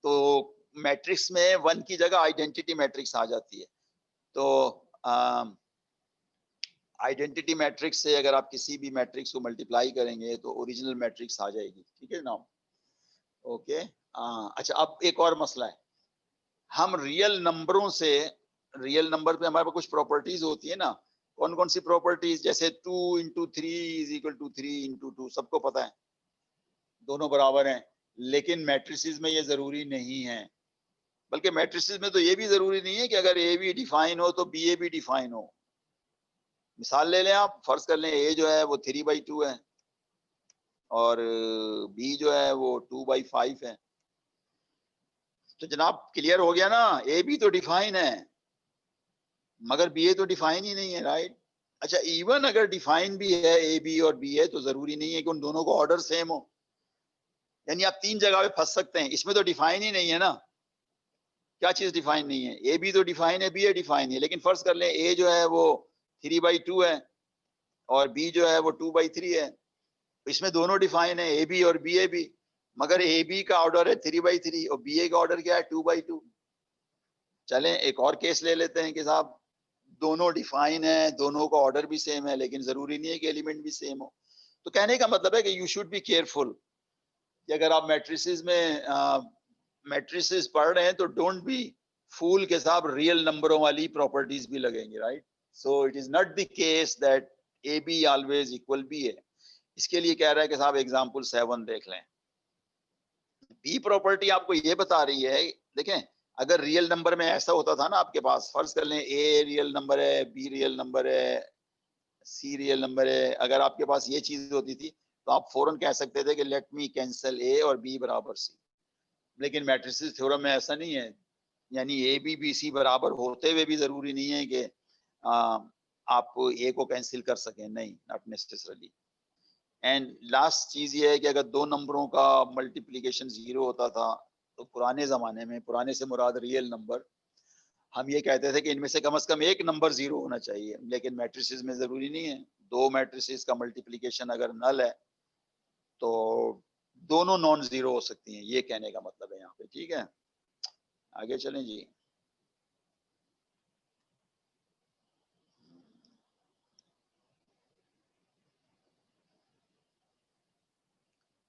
Speaker 1: तो मैट्रिक्स में 1 की जगह आइडेंटिटी मैट्रिक्स आ जाती है। तो आइडेंटिटी मैट्रिक्स से अगर आप किसी भी मैट्रिक्स को मल्टीप्लाई करेंगे तो ओरिजिनल मैट्रिक्स आ जाएगी। ठीक है जनाब, ओके। अच्छा, अब एक और मसला है, हम रियल नंबरों से, रियल नंबर पे हमारे पास कुछ प्रॉपर्टीज होती है ना। कौन कौन सी प्रॉपर्टीज? जैसे 2 into 3 is equal to 3 into 2, सबको पता है, दोनों बराबर हैं। लेकिन मैट्रिसेस में ये जरूरी नहीं है, बल्कि मैट्रिसेस में तो ये भी जरूरी नहीं है कि अगर ए बी डिफाइन हो तो बी ए भी डिफाइन हो। मिसाल ले लें आप, फर्ज कर लें ए जो है वो 3/2 है और बी जो है वो 2/5 है। तो जनाब क्लियर हो गया ना, ए बी तो डिफाइन है मगर बी ए तो डिफाइन ही नहीं है, राइट। अच्छा, इवन अगर डिफाइन भी है ए बी और बी ए, तो जरूरी नहीं है कि उन दोनों को ऑर्डर सेम हो। यानी आप 3 जगह पे फंस सकते हैं, इसमें तो डिफाइन ही नहीं है ना। क्या चीज डिफाइन नहीं है? ए बी तो डिफाइन है, बी ए डिफाइन है, लेकिन फर्ज कर लें ए जो है वो 3/2 है और बी जो है वो 2/3 है। इसमें दोनों डिफाइन है, ए बी और बी ए भी, मगर ए बी का ऑर्डर है 3/3 और बी ए का ऑर्डर क्या है 2/2। चलें एक और केस ले लेते हैं कि साहब दोनों डिफाइन है, दोनों का ऑर्डर भी सेम है, लेकिन जरूरी नहीं है कि एलिमेंट भी सेम हो। तो कहने का मतलब है कि यू शुड बी केयरफुल कि अगर आप मैट्रिसेस में मैट्रिसेस पढ़ रहे हैं तो डोंट बी फूल के साथ रियल नंबरों वाली प्रॉपर्टीज भी लगेंगी, right. So it is not the case that A B always equal B A. इसके लिए कह रहा है कि साहब एग्जांपल 7 देख लें। बी प्रॉपर्टी आपको ये बता रही है, देखें अगर रियल नंबर में ऐसा होता था ना आपके पास, फर्ज कर लें ए रियल नंबर है, बी रियल नंबर है, सी रियल नंबर है, अगर आपके पास ये चीज होती थी तो आप फौरन कह सकते थे कि लेट मी कैंसिल ए और बी बराबर सी। लेकिन मैट्रिसेस थ्योरम में ऐसा नहीं है, यानी ए बी बी सी बराबर होते हुए भी जरूरी नहीं है कि आप ए को कैंसिल कर सकें, नहीं, नॉट नेसेसरली। एंड लास्ट चीज ये है कि अगर दो नंबरों का मल्टीप्लीकेशन 0 होता था तो पुराने जमाने में, पुराने से मुराद रियल नंबर, हम ये कहते थे कि इनमें से कम एक नंबर 0 होना चाहिए। लेकिन मैट्रिसेस में जरूरी नहीं है, दो मैट्रिसेस का मल्टीप्लीकेशन अगर नल है तो दोनों नॉन जीरो हो सकती हैं, ये कहने का मतलब है यहाँ पे। ठीक है, आगे चलें जी।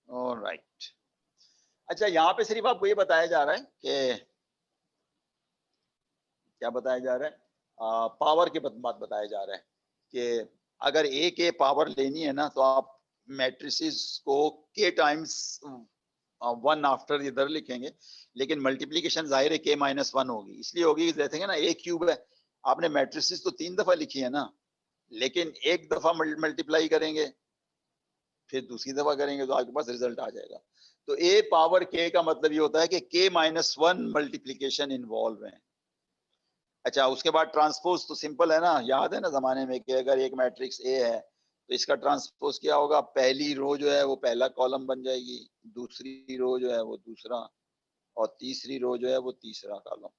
Speaker 1: ऑलराइट। अच्छा, यहाँ पे सिर्फ आपको ये बताया जा रहा है कि क्या बताया जा रहा है, पावर की बात बताया जा रहा है कि अगर ए के पावर लेनी है ना तो आप मैट्रिसेस को के टाइम्स 1 आफ्टर इधर लिखेंगे, लेकिन मल्टीप्लीकेशन जाहिर है के -1 होगी। इसलिए होगी देखेंगे ना ए क्यूब है, आपने मैट्रिसेस तो 3 दफा लिखी है ना, लेकिन एक दफा मल्टीप्लाई करेंगे फिर दूसरी दफा करेंगे तो आपके पास रिजल्ट आ जाएगा। तो ए पावर के का मतलब ये होता है कि के -1 मल्टीप्लीकेशन इन्वॉल्व है। अच्छा, उसके बाद ट्रांसपोज तो सिंपल है ना, याद है ना जमाने में कि अगर एक मैट्रिक्स ए है तो इसका ट्रांसपोज क्या होगा, पहली रो जो है वो पहला कॉलम बन जाएगी, दूसरी रो जो है वो दूसरा, और तीसरी रो जो है वो तीसरा कॉलम।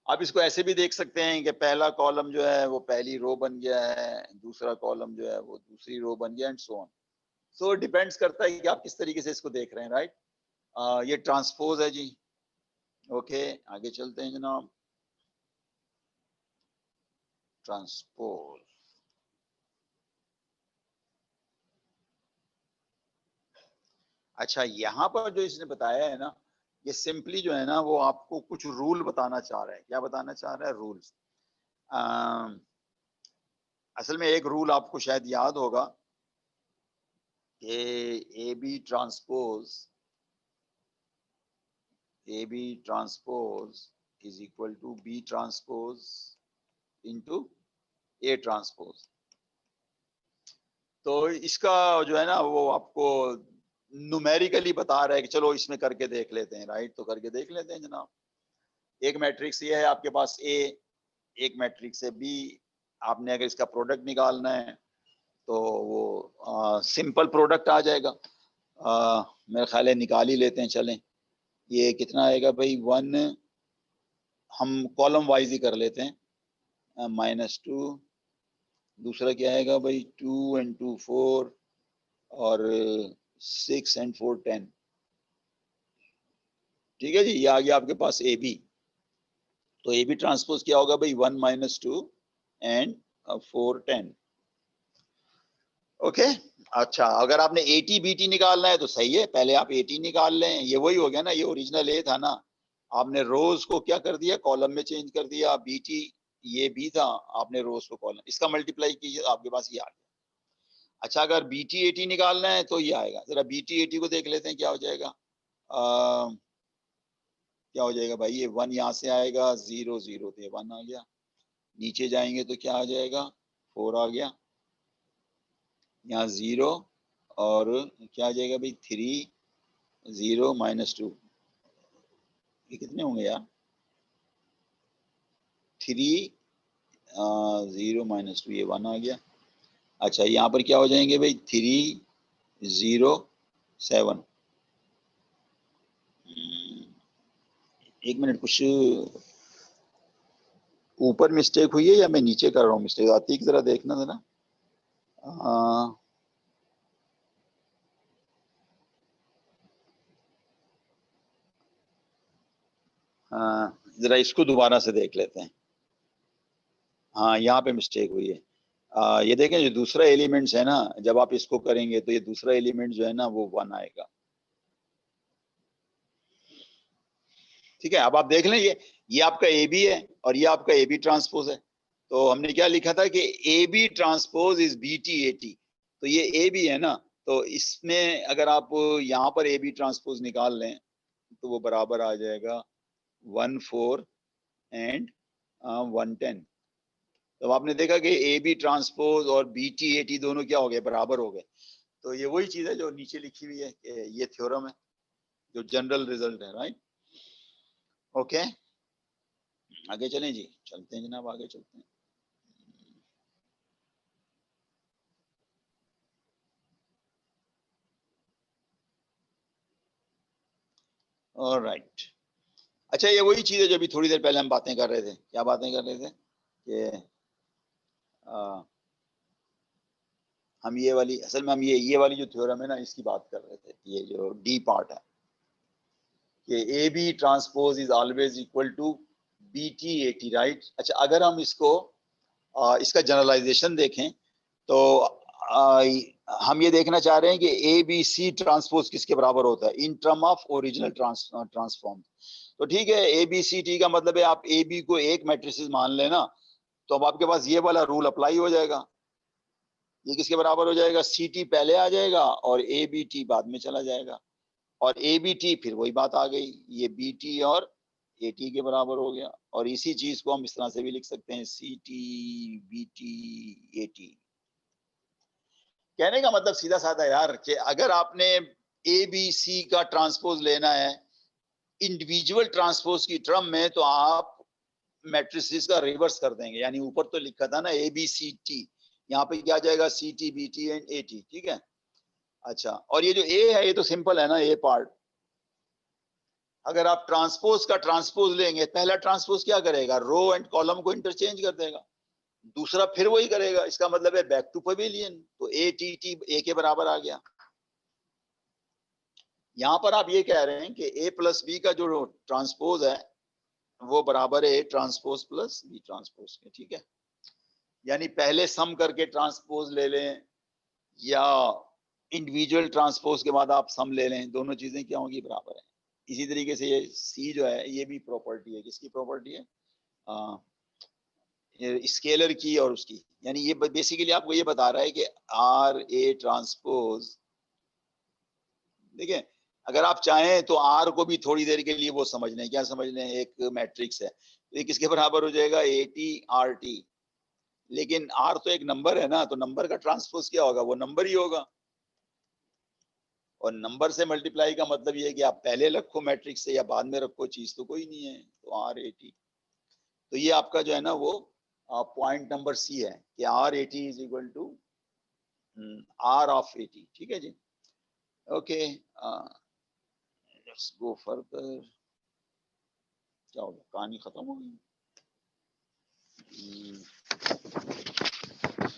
Speaker 1: आप इसको ऐसे भी देख सकते हैं कि पहला कॉलम जो है वो पहली रो बन गया है, दूसरा कॉलम जो है वो दूसरी रो बन गया, and so on. So depends करता है कि आप किस तरीके से इसको देख रहे हैं, राइट। ये ट्रांसपोज है जी। ओके, आगे चलते हैं जनाब। ट्रांसपोज, अच्छा यहाँ पर जो इसने बताया है ना, ये सिंपली जो है ना वो आपको कुछ रूल बताना चाह रहा है। क्या बताना चाह रहा है? रूल्स। असल में एक रूल आपको शायद याद होगा कि A B transpose is equal to B transpose into A transpose. तो इसका जो है ना वो आपको न्यूमेरिकली बता रहा है कि चलो इसमें करके देख लेते हैं, राइट। तो करके देख लेते हैं जनाब। एक मैट्रिक्स ये है आपके पास ए, एक मैट्रिक्स है बी। आपने अगर इसका प्रोडक्ट निकालना है तो वो सिंपल प्रोडक्ट आ जाएगा। मेरे ख्याल है निकाल ही लेते हैं, चलें। ये कितना आएगा भाई, 1, हम कॉलम वाइज ही कर लेते हैं, -2। दूसरा क्या आएगा भाई, 2 and 2 4, और 6 and 4 10। ठीक है जी, ये आ गया आपके पास ए बी। तो ए बी ट्रांसपोज क्या होगा भाई, 1 - 2 and 4 10। ओके। अच्छा, अगर आपने एटी बीटी निकालना है तो सही है, पहले आप एटी निकाल लें। ये वही हो गया ना, ये ओरिजिनल ए था ना, आपने रोज को क्या कर दिया, कॉलम में चेंज कर दिया। बीटी ये बी था, आपने रोज को कॉलम, इसका मल्टीप्लाई कीजिए, आपके पास ये आ गया। अच्छा, अगर बीटी एटी निकालना है तो ये आएगा। जरा बीटी एटी को देख लेते हैं क्या हो जाएगा। क्या हो जाएगा भाई, ये 1 यहाँ से आएगा, 0 0 थे, 1 आ गया। नीचे जाएंगे तो क्या आ जाएगा, 4 आ गया। यहाँ 0 और क्या आ जाएगा भाई, 3 0 -2। ये कितने होंगे यार, 3 0 -2, ये 1 आ गया। अच्छा, यहाँ पर क्या हो जाएंगे भाई, 3 0 7। एक मिनट, कुछ ऊपर मिस्टेक हुई है या मैं नीचे कर रहा हूँ मिस्टेक, आती की तरह देखना था ना। जरा इसको दोबारा से देख लेते हैं। हाँ, यहाँ पे मिस्टेक हुई है। ये देखें, जो दूसरा एलिमेंट्स है ना, जब आप इसको करेंगे तो ये दूसरा एलिमेंट जो है ना वो 1 आएगा। ठीक है, अब आप देख लें, ये आपका ए बी है और ये आपका ए बी ट्रांसपोज है। तो हमने क्या लिखा था कि A B transpose is B T A T. तो ये ए बी है ना, तो इसमें अगर आप यहाँ पर ए बी ट्रांसपोज निकाल लें तो वो बराबर आ जाएगा 1 4 एंड 1 10। तो आपने देखा कि ए बी ट्रांसपोज और बी टी ए टी दोनों क्या हो गए, बराबर हो गए। तो ये वही चीज है जो नीचे लिखी हुई है कि ये थ्योरम है, जो जनरल रिजल्ट है, राइट। ओके, आगे चलें जी, चलते हैं जनाब, आगे चलते हैं। ऑलराइट। अच्छा, ये वही चीज है जो अभी थोड़ी देर पहले हम बातें कर रहे थे। क्या बातें कर रहे थे कि हम ये वाली, असल में हम ये वाली जो थ्योरम है ना, इसकी बात कर रहे थे। ये जो डी पार्ट है कि A B transpose is always equal to B T A T, right. अच्छा, अगर हम इसको इसका जनरलाइजेशन देखें तो हम ये देखना चाह रहे हैं कि ए बी सी ट्रांसपोज किसके बराबर होता है in term of original transform. तो ठीक है, ए बी सी टी का मतलब है आप ए बी को एक मैट्रिसेस मान लेना, तो अब आपके पास ये वाला रूल अप्लाई हो जाएगा। ये किसके बराबर हो जाएगा, सी टी पहले आ जाएगा और ए बी टी बाद में चला जाएगा, और ए बी टी फिर वही बात आ गई, ये बी टी और ए टी के बराबर हो गया। और इसी चीज को हम इस तरह से भी लिख सकते हैं, C T B T A T. कहने का मतलब सीधा साधा यार कि अगर आपने ए बी सी का ट्रांसपोज लेना है इंडिविजुअल ट्रांसपोज की टर्म में, तो आप मैट्रिसेस का रिवर्स कर देंगे। यानी ऊपर तो लिखा था ना ए बी सी टी, यहाँ पे क्या जाएगा, C T B T and A T. ठीक है। अच्छा, और ये जो ए है ये तो सिंपल है ना, ए पार्ट। अगर आप ट्रांसपोज का ट्रांसपोज लेंगे, पहला ट्रांसपोज क्या करेगा, रो एंड कॉलम को इंटरचेंज कर देगा, दूसरा फिर वही करेगा। इसका मतलब है बैक टू पवेलियन। तो ए टी टी ए के बराबर आ गया। यहां पर आप ये कह रहे हैं कि ए प्लस बी का जो ट्रांसपोज है वो बराबर है A transpose plus B transpose के। ठीक है, यानी पहले सम करके ट्रांसपोज ले लें या इंडिविजुअल ट्रांसपोज के बाद आप सम ले लें, दोनों चीजें क्या होंगी, बराबर है। इसी तरीके से ये सी जो है ये भी प्रॉपर्टी है, किसकी प्रॉपर्टी है, स्केलर की और उसकी। यानी ये बेसिकली आपको ये बता रहा है कि आर ए ट्रांसपोज, देखिए अगर आप चाहें तो आर को भी थोड़ी देर के लिए वो समझ लें, क्या समझ लें, एक मैट्रिक्स है, तो ये किसके बराबर हो जाएगा, ए टी आर टी। लेकिन आर तो एक नंबर है ना, तो नंबर का ट्रांसपोज क्या होगा, वो नंबर ही होगा। और नंबर से मल्टीप्लाई का मतलब ये है कि आप पहले रखो मैट्रिक्स से या बाद में रखो, चीज तो कोई नहीं है। तो R80, तो ये आपका जो है ना वो पॉइंट नंबर सी है कि R80 is equal to R of 80। ठीक है जी, ओके, लेट्स गो फर्दर। क्या हो गया, कहानी खत्म हो गई?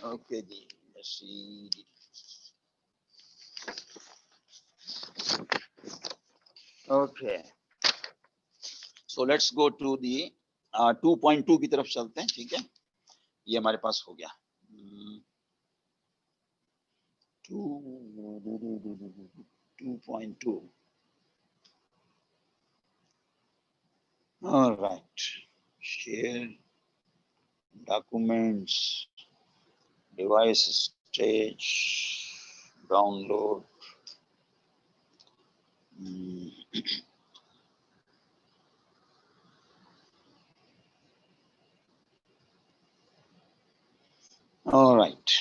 Speaker 1: ओके जी, let's see. Okay, so let's go to the 2.2 की तरफ चलते हैं। ठीक है, ये हमारे पास हो गया 2.2। all right, share documents, device stage, download, all right,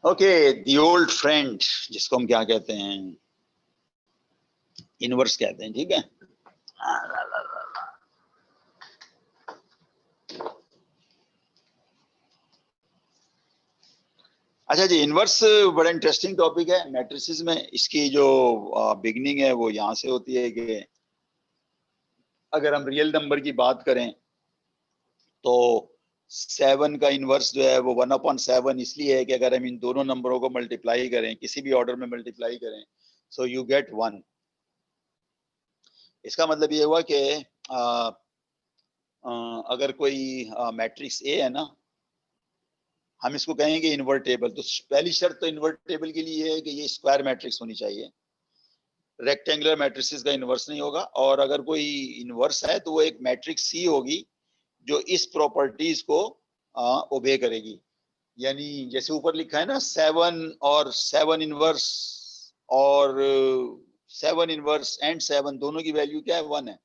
Speaker 1: okay, the old friend, जिसको हम क्या कहते हैं, इनवर्स कहते हैं। ठीक है, अच्छा जी, इनवर्स बड़ा इंटरेस्टिंग टॉपिक है मैट्रिसेस में। इसकी जो बिगनिंग है वो यहाँ से होती है कि अगर हम रियल नंबर की बात करें तो 7 का इनवर्स जो है वो 1/7 इसलिए है कि अगर हम इन दोनों नंबरों को मल्टीप्लाई करें, किसी भी ऑर्डर में मल्टीप्लाई करें, सो यू गेट 1। इसका मतलब ये हुआ कि अगर कोई मैट्रिक्स ए है ना, हम इसको कहेंगे इन्वर्टेबल, तो पहली शर्त तो इन्वर्टेबल के लिए है कि ये स्क्वायर मैट्रिक्स होनी चाहिए, रेक्टेंगुलर मैट्रिसेस का इन्वर्स नहीं होगा। और अगर कोई इन्वर्स है तो वो एक मैट्रिक्स सी होगी जो इस प्रॉपर्टीज को ओबे करेगी। यानी जैसे ऊपर लिखा है ना 7 और 7 इनवर्स और 7 इनवर्स एंड 7 दोनों की वैल्यू क्या है, 1 है।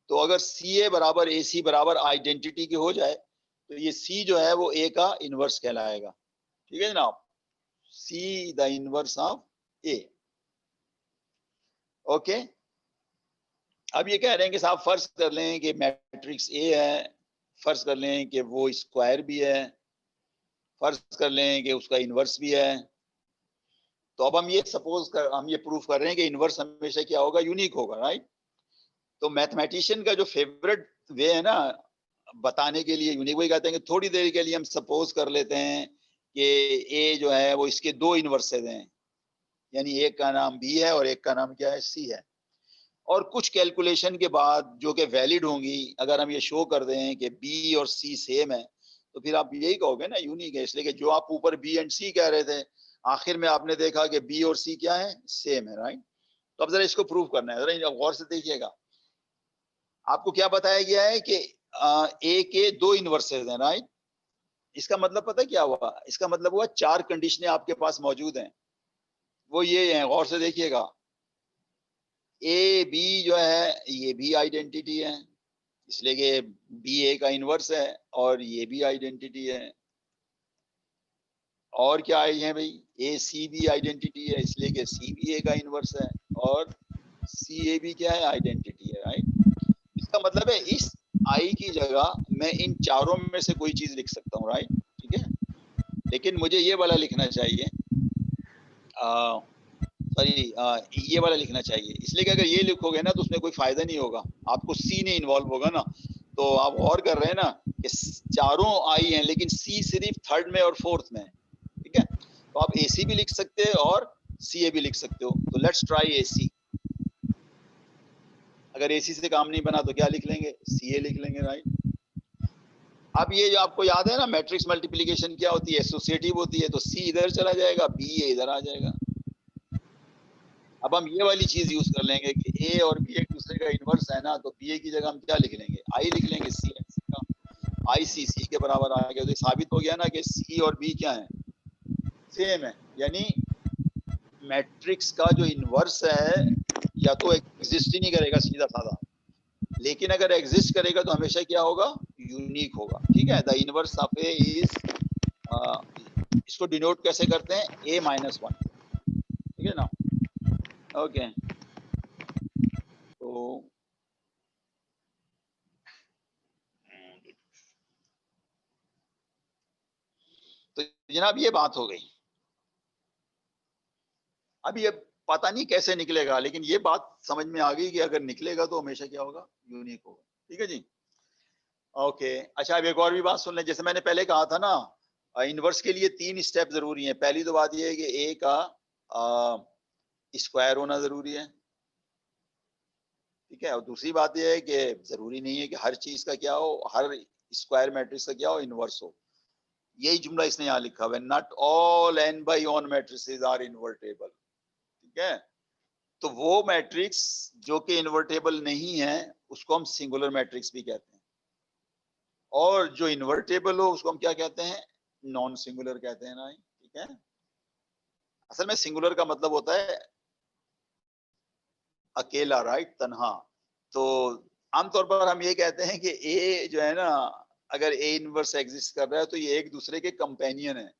Speaker 1: तो अगर सी ए बराबर ए सी बराबर आइडेंटिटी के हो जाए तो ये सी जो है वो ए का इनवर्स कहलाएगा। ठीक है जनाब, see the inverse of A. Okay, अब ये कह रहे हैं कि साहब फर्ज कर लें कि मैट्रिक्स ए है, फर्ज कर लें कि वो स्क्वायर भी है, फर्ज कर लें कि उसका इनवर्स भी है। तो अब हम ये प्रूफ कर रहे हैं कि इनवर्स हमेशा क्या होगा, यूनिक होगा, राइट। तो मैथमेटिशियन का जो फेवरेट वे है ना बताने के लिए यूनिक, वही कहते हैं कि थोड़ी देर के लिए हम सपोज कर लेते हैं कि ए जो है वो इसके 2 इनवर्सेस हैं, यानी एक का नाम बी है और एक का नाम क्या है, सी है। और कुछ कैलकुलेशन के बाद जो कि वैलिड होंगी, अगर हम ये शो कर दें कि बी और सी सेम है, तो फिर आप यही कहोगे ना यूनिक है। इसलिए कि जो आप ऊपर बी एंड सी कह रहे थे, आखिर में आपने देखा कि बी और सी क्या है, सेम है, राइट। तो अब जरा इसको प्रूव करना है, जरा गौर से देखिएगा। आपको क्या बताया गया है कि ए के 2 इनवर्सेस हैं, राइट। इसका मतलब पता है क्या हुआ, इसका मतलब हुआ 4 कंडीशनें आपके पास मौजूद हैं। वो ये है, गौर से देखिएगा। ए बी जो है ये भी आइडेंटिटी है, इसलिए कि बी ए का इनवर्स है, और ये भी आइडेंटिटी है। और क्या आई है भाई, ए सी भी आइडेंटिटी है, इसलिए कि सी भी ए का इनवर्स है, और सी ए भी क्या है, आइडेंटिटी है, राइट। इसका मतलब है इस आई की जगह मैं इन चारों में से कोई चीज लिख सकता हूँ, राइट। ठीक है, लेकिन मुझे ये वाला लिखना चाहिए, सॉरी ये वाला लिखना चाहिए, इसलिए कि अगर ये लिखोगे ना तो उसमें कोई फायदा नहीं होगा, आपको सी नहीं इन्वॉल्व होगा ना। तो आप और कर रहे हैं ना कि चारों आई हैं लेकिन सी सिर्फ थर्ड में और फोर्थ में है। ठीक है, तो आप ए सी भी लिख सकते हैं और सी ए भी लिख सकते हो। तो लेट्स ट्राई ए सी। अगर ए सी से काम नहीं बना तो क्या लिख लेंगे, सी ए लिख लेंगे, राइट। अब ये जो आपको याद है ना मैट्रिक्स मल्टीप्लिकेशन क्या होती है, एसोसिएटिव होती है। तो सी इधर चला जाएगा, बी ए इधर आ जाएगा। अब हम ये वाली चीज यूज कर लेंगे कि ए और बी एक दूसरे का इनवर्स है ना, तो बी ए की जगह हम क्या लिख लेंगे, आई लिख लेंगे, सी का आई सी सी के बराबर आ गया। तो साबित हो गया ना कि सी और बी क्या है, सेम है। यानी मैट्रिक्स का जो इनवर्स है या तो एग्जिस्ट ही नहीं करेगा सीधा साधा, लेकिन अगर एग्जिस्ट करेगा तो हमेशा क्या होगा, यूनिक होगा। ठीक है, the inverse of A is, इसको डिनोट कैसे करते हैं, a माइनस 1, ठीक है ना। ओके, तो जनाब ये बात हो गई। अब ये पता नहीं कैसे निकलेगा, लेकिन ये बात समझ में आ गई कि अगर निकलेगा तो हमेशा क्या होगा, यूनिक होगा, ठीक है जी। ओके, अच्छा अब एक और भी बात सुन लें। जैसे मैंने पहले कहा था ना, इनवर्स के लिए 3 स्टेप जरूरी हैं। पहली तो बात ये है कि a का स्क्वायर होना जरूरी है, ठीक है। और दूसरी बात यह है कि जरूरी नहीं है कि हर चीज का क्या हो, हर स्क्वायर मैट्रिक्स का क्या हो, इनवर्स हो। यही जुमला इसने यहाँ लिखा हुआ है, not all n by n matrices are invertible, ठीक है। तो वो मैट्रिक्स जो कि इन्वर्टेबल नहीं है उसको हम सिंगुलर मैट्रिक्स भी कहते हैं, और जो इन्वर्टेबल हो उसको हम क्या कहते हैं, नॉन सिंगुलर कहते हैं ना, ठीक है। असल में सिंगुलर का मतलब होता है अकेला, राइट, तन्हा। तो आमतौर पर हम ये कहते हैं कि ए जो है ना, अगर ए इनवर्स एग्जिस्ट कर रहा है तो ये एक दूसरे के कंपेनियन है।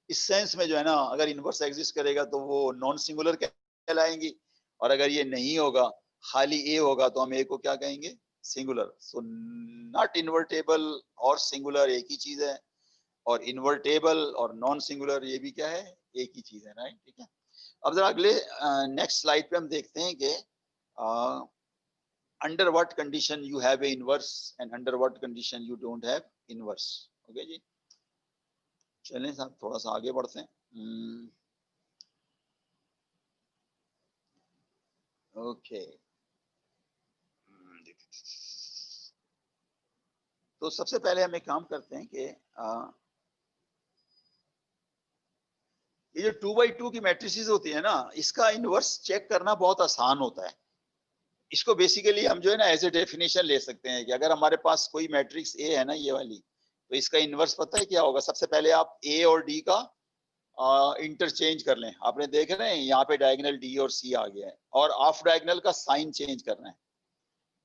Speaker 1: इस सेंस में जो है ना, अगर इनवर्स एग्जिस्ट करेगा तो वो नॉन सिंगुलर कहलाएंगी, और अगर ये नहीं होगा, खाली ए होगा, तो हम ए को क्या कहेंगे, सिंगुलर। सो नॉट इन्वर्टेबल और सिंगुलर एक ही चीज है, और इन्वर्टेबल और नॉन सिंगुलर ये भी क्या है, एक ही चीज है, राइट, ठीक है। अब जरा अगले नेक्स्ट स्लाइड पे हम देखते हैं कि under what condition you have a inverse and under what condition you don't have inverse. Okay जी, चलें साहब थोड़ा सा आगे बढ़ते हैं। ओके, तो सबसे पहले हम एक काम करते हैं कि ये जो 2x2 की मैट्रिसेस होती है ना, इसका इनवर्स चेक करना बहुत आसान होता है। इसको बेसिकली हम जो है ना एज ए डेफिनेशन ले सकते हैं कि अगर हमारे पास कोई मैट्रिक्स ए है ना, ये वाली, तो इसका इनवर्स पता है क्या होगा। सबसे पहले आप ए और डी का इंटरचेंज कर लें। आपने देख रहे हैं यहाँ पे डायगोनल डी और सी आ गया है, और ऑफ डायगोनल का साइन चेंज करना है।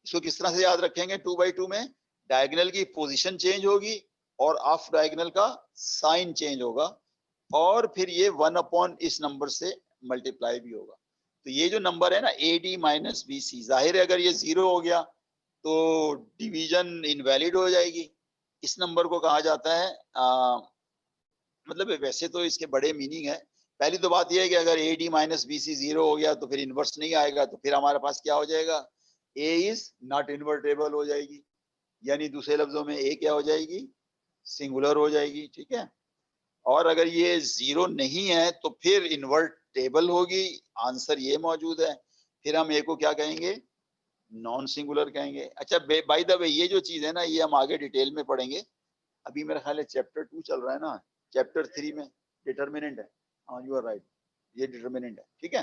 Speaker 1: इसको किस तरह से याद रखेंगे, 2x2 में डायगोनल की पोजीशन चेंज होगी और ऑफ डायगोनल का साइन चेंज होगा, और फिर ये 1 अपॉन इस नंबर से मल्टीप्लाई भी होगा। तो ये जो नंबर है ना a d minus b c, जाहिर है अगर ये 0 हो गया तो डिवीजन इनवैलिड हो जाएगी। इस नंबर को कहा जाता है मतलब वैसे तो इसके बड़े मीनिंग है। पहली तो बात यह है कि अगर a d minus b c 0 हो गया तो फिर इनवर्स नहीं आएगा, तो फिर हमारे पास क्या हो जाएगा, ए इज नॉट इन्वर्टेबल हो जाएगी, यानी दूसरे लफ्जों में ए क्या हो जाएगी, सिंगुलर हो जाएगी, ठीक है। और अगर ये 0 नहीं है तो फिर इन्वर्टेबल होगी, आंसर ये मौजूद है, फिर हम ए को क्या कहेंगे, नॉन सिंगुलर कहेंगे। अच्छा बाय द वे ये जो चीज है ना, ये हम आगे डिटेल में पढ़ेंगे। अभी मेरा ख्याल है चैप्टर 2 चल रहा है ना, चैप्टर 3 में डिटर्मिनेंट है। हाँ यू आर राइट, ये डिटर्मिनेंट है, ठीक है।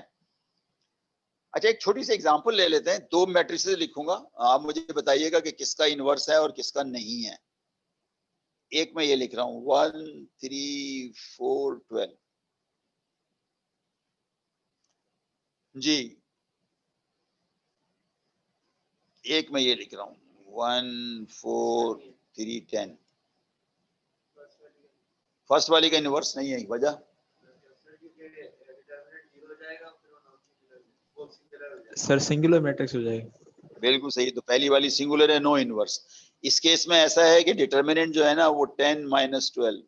Speaker 1: अच्छा एक छोटी सी एग्जांपल ले लेते हैं, 2 मैट्रिसेस लिखूंगा, आप मुझे बताइएगा कि किसका इनवर्स है और किसका नहीं है। एक मैं ये लिख रहा हूं 1 3 4 12 जी, एक मैं ये लिख रहा हूं 1 4 3 10। फर्स्ट वाली का इनवर्स नहीं है, वजह
Speaker 2: सर सिंगुलर मैट्रिक्स हो जाएगा।
Speaker 1: बिल्कुल सही, तो पहली वाली सिंगुलर है, नो इनवर्स। इस केस में ऐसा है कि डिटर्मिनेंट जो है ना वो 10 माइनस 12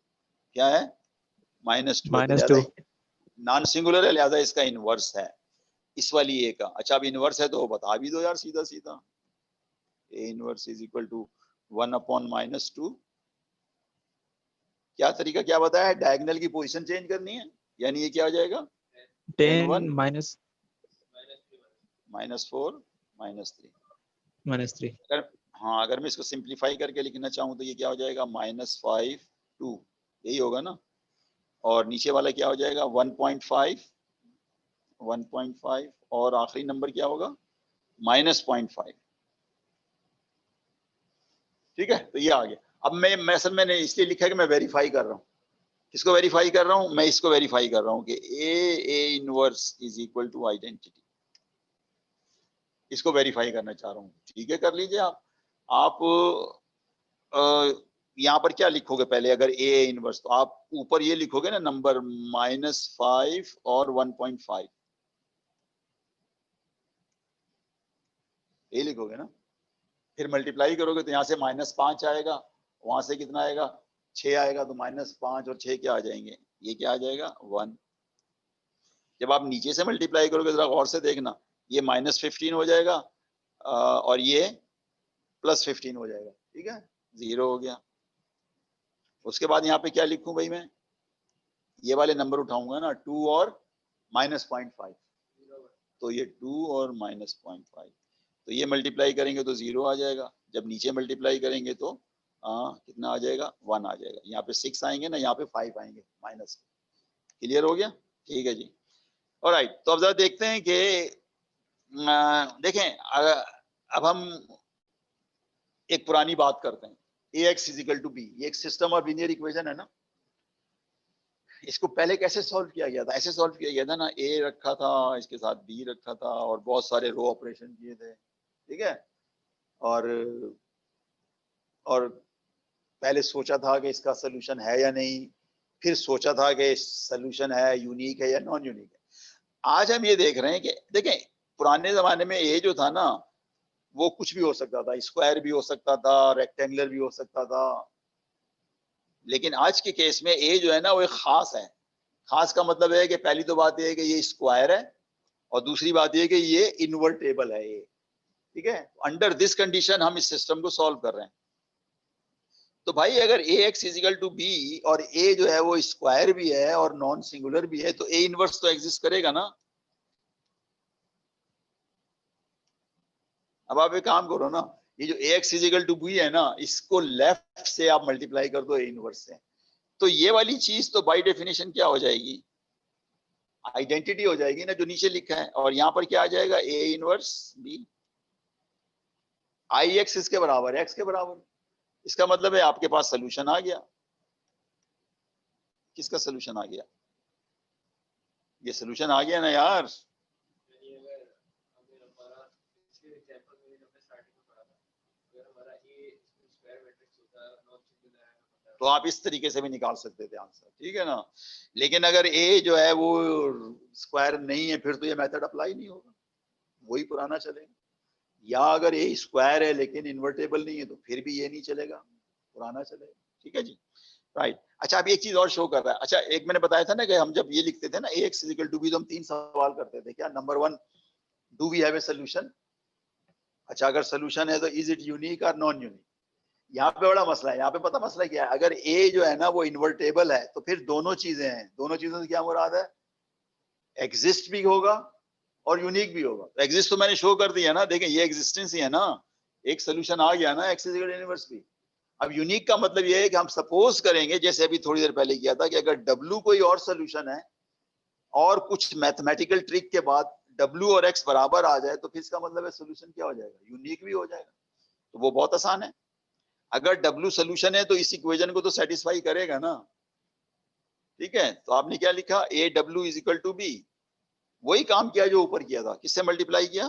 Speaker 1: क्या है, -2, नॉन सिंगुलर है, लिहाजा इसका इनवर्स है इस वाली ए का। अच्छा अब इनवर्स है तो बता भी दो यार सीधा सीधा, A inverse is equal to 1 upon -2। क्या तरीका क्या बताया, डायगोनल की पोजीशन चेंज करनी है, यानी ये क्या हो जाएगा
Speaker 2: 10 माइनस
Speaker 1: -4 -3
Speaker 2: -3।
Speaker 1: अगर हाँ अगर मैं इसको सिंप्लीफाई करके लिखना चाहूँ तो ये क्या हो जाएगा -5 2, यही होगा ना। और नीचे वाला क्या हो जाएगा 1.5 और आखिरी नंबर क्या होगा -0.5, ठीक है। तो ये आ गया। अब मैं असल मैंने इसलिए लिखा है कि मैं वेरीफाई कर रहा हूँ, किसको वेरीफाई कर रहा हूँ, मैं इसको वेरीफाई कर रहा हूँ कि A inverse is equal to identity, इसको वेरीफाई करना चाह रहा हूँ, ठीक है कर लीजिए आप यहाँ पर क्या लिखोगे पहले, अगर ए इनवर्स, तो आप ऊपर ये लिखोगे ना नंबर -5 और 1.5, ये लिखोगे ना। फिर मल्टीप्लाई करोगे तो यहाँ से -5 आएगा, वहां से कितना आएगा 6 आएगा, तो -5 और 6 क्या आ जाएंगे, ये क्या आ जाएगा 1। जब आप नीचे से मल्टीप्लाई करोगे जरा गौर से देखना, ये -15 हो जाएगा और ये +15 हो जाएगा, ठीक है, 0 हो गया। उसके बाद यहाँ पे क्या लिखूं भाई मैं, ये वाले नंबर उठाऊंगा ना, 2 और -0.5, तो ये 2 और -0.5, तो ये मल्टीप्लाई करेंगे तो 0 आ जाएगा। जब नीचे मल्टीप्लाई करेंगे तो कितना आ जाएगा 1 आ जाएगा। यहाँ पे 6 आएंगे ना, यहाँ पे 5 आएंगे माइनस। क्लियर हो गया, ठीक है जी। ऑलराइट, तो अब जरा देखते हैं कि देखें अब हम एक पुरानी बात करते हैं, ax = b, ये एक सिस्टम ऑफ लीनियर इक्वेशन है ना। इसको पहले कैसे सॉल्व किया गया था, ऐसे सॉल्व किया गया था ना, a रखा था, इसके साथ b रखा था और बहुत सारे रो ऑपरेशन किए थे, ठीक है। और पहले सोचा था कि इसका सोल्यूशन है या नहीं, फिर सोचा था कि सोल्यूशन है, यूनिक है या नॉन यूनिक है। आज हम ये देख रहे हैं कि देखें, पुराने जमाने में ये जो था ना, वो कुछ भी हो सकता था, स्क्वायर भी हो सकता था, रेक्टेंगुलर भी हो सकता था, लेकिन आज के केस में ए जो है ना वो एक खास है। खास का मतलब है कि पहली तो बात यह है कि ये स्क्वायर है, और दूसरी बात यह है कि ये इन्वर्टेबल है, ये ठीक है। अंडर दिस कंडीशन हम इस सिस्टम को सॉल्व कर रहे हैं। तो भाई अगर ax = b और a जो है वो स्क्वायर भी है और नॉन सिंगुलर भी है, तो a इनवर्स तो एग्जिस्ट करेगा ना। अब आप एक काम करो ना, ये जो ax = b है ना, इसको लेफ्ट से आप मल्टीप्लाई कर दो a इनवर्स से, तो ये वाली चीज तो बाय डेफिनेशन क्या हो जाएगी, आइडेंटिटी हो जाएगी ना, जो नीचे लिखा है। और यहाँ पर क्या आ जाएगा a इनवर्स b, ix इसके बराबर है x के बराबर। इसका मतलब है आपके पास सोल्यूशन आ गया। किसका सोल्यूशन आ गया, ये सोल्यूशन आ गया ना यार। तो आप इस तरीके से भी निकाल सकते थे आंसर, ठीक है ना। लेकिन अगर ए जो है वो स्क्वायर नहीं है, फिर तो ये मेथड अप्लाई नहीं होगा, वही पुराना चलेगा। या अगर ए स्क्वायर है लेकिन इन्वर्टेबल नहीं है, तो फिर भी ये नहीं चलेगा, पुराना चलेगा, ठीक है जी। राइट, अच्छा अब एक चीज और शो कर रहा है। अच्छा, एक मैंने बताया था ना कि हम जब ये लिखते थे ना ax = b, तो हम 3 सवाल करते थे। क्या, number 1, do we have a solution. अच्छा, अगर सोल्यूशन है तो इज इट यूनिक और नॉन यूनिक। यहाँ पे बड़ा मसला है, यहाँ पे पता मसला क्या है, अगर a जो है ना वो इन्वर्टेबल है, तो फिर दोनों चीजें हैं। दोनों चीजों से क्या मुराद है, एग्जिस्ट भी होगा और यूनिक भी होगा। तो एग्जिस्ट तो मैंने शो कर दिया ना, देखें ये एग्जिस्टेंस ही है ना, एक सोल्यूशन आ गया ना x = इनवर्स b। अब यूनिक का मतलब ये है कि हम सपोज करेंगे, जैसे अभी थोड़ी देर पहले किया था, कि अगर W कोई और सोल्यूशन है और कुछ मैथमेटिकल ट्रिक के बाद W और X बराबर आ जाए, तो फिर इसका मतलब है सोल्यूशन क्या हो जाएगा, यूनिक भी हो जाएगा। तो वो बहुत आसान है। अगर W सोल्यूशन है तो इस इक्वेशन को तो सेटिस्फाई करेगा ना, ठीक है। तो आपने क्या लिखा, AW = B, वही काम किया जो ऊपर किया था। किससे मल्टीप्लाई किया,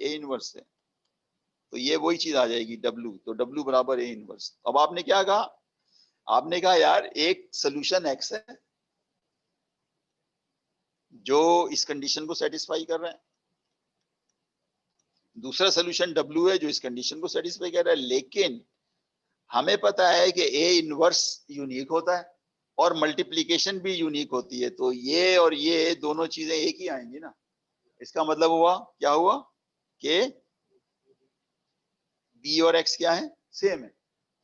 Speaker 1: A इनवर्स से, तो ये वही चीज आ जाएगी W। तो W बराबर A इनवर्स। अब आपने क्या कहा, आपने कहा यार एक सोल्यूशन X है जो इस कंडीशन को सेटिस्फाई कर रहा है, दूसरा सोल्यूशन W है जो इस कंडीशन को सेटिस्फाई कर रहा है। लेकिन हमें पता है कि A इनवर्स यूनिक होता है और मल्टीप्लीकेशन भी यूनिक होती है, तो ये और ये दोनों चीजें एक ही आएंगी ना। इसका मतलब हुआ, क्या हुआ कि B और X क्या है, सेम है।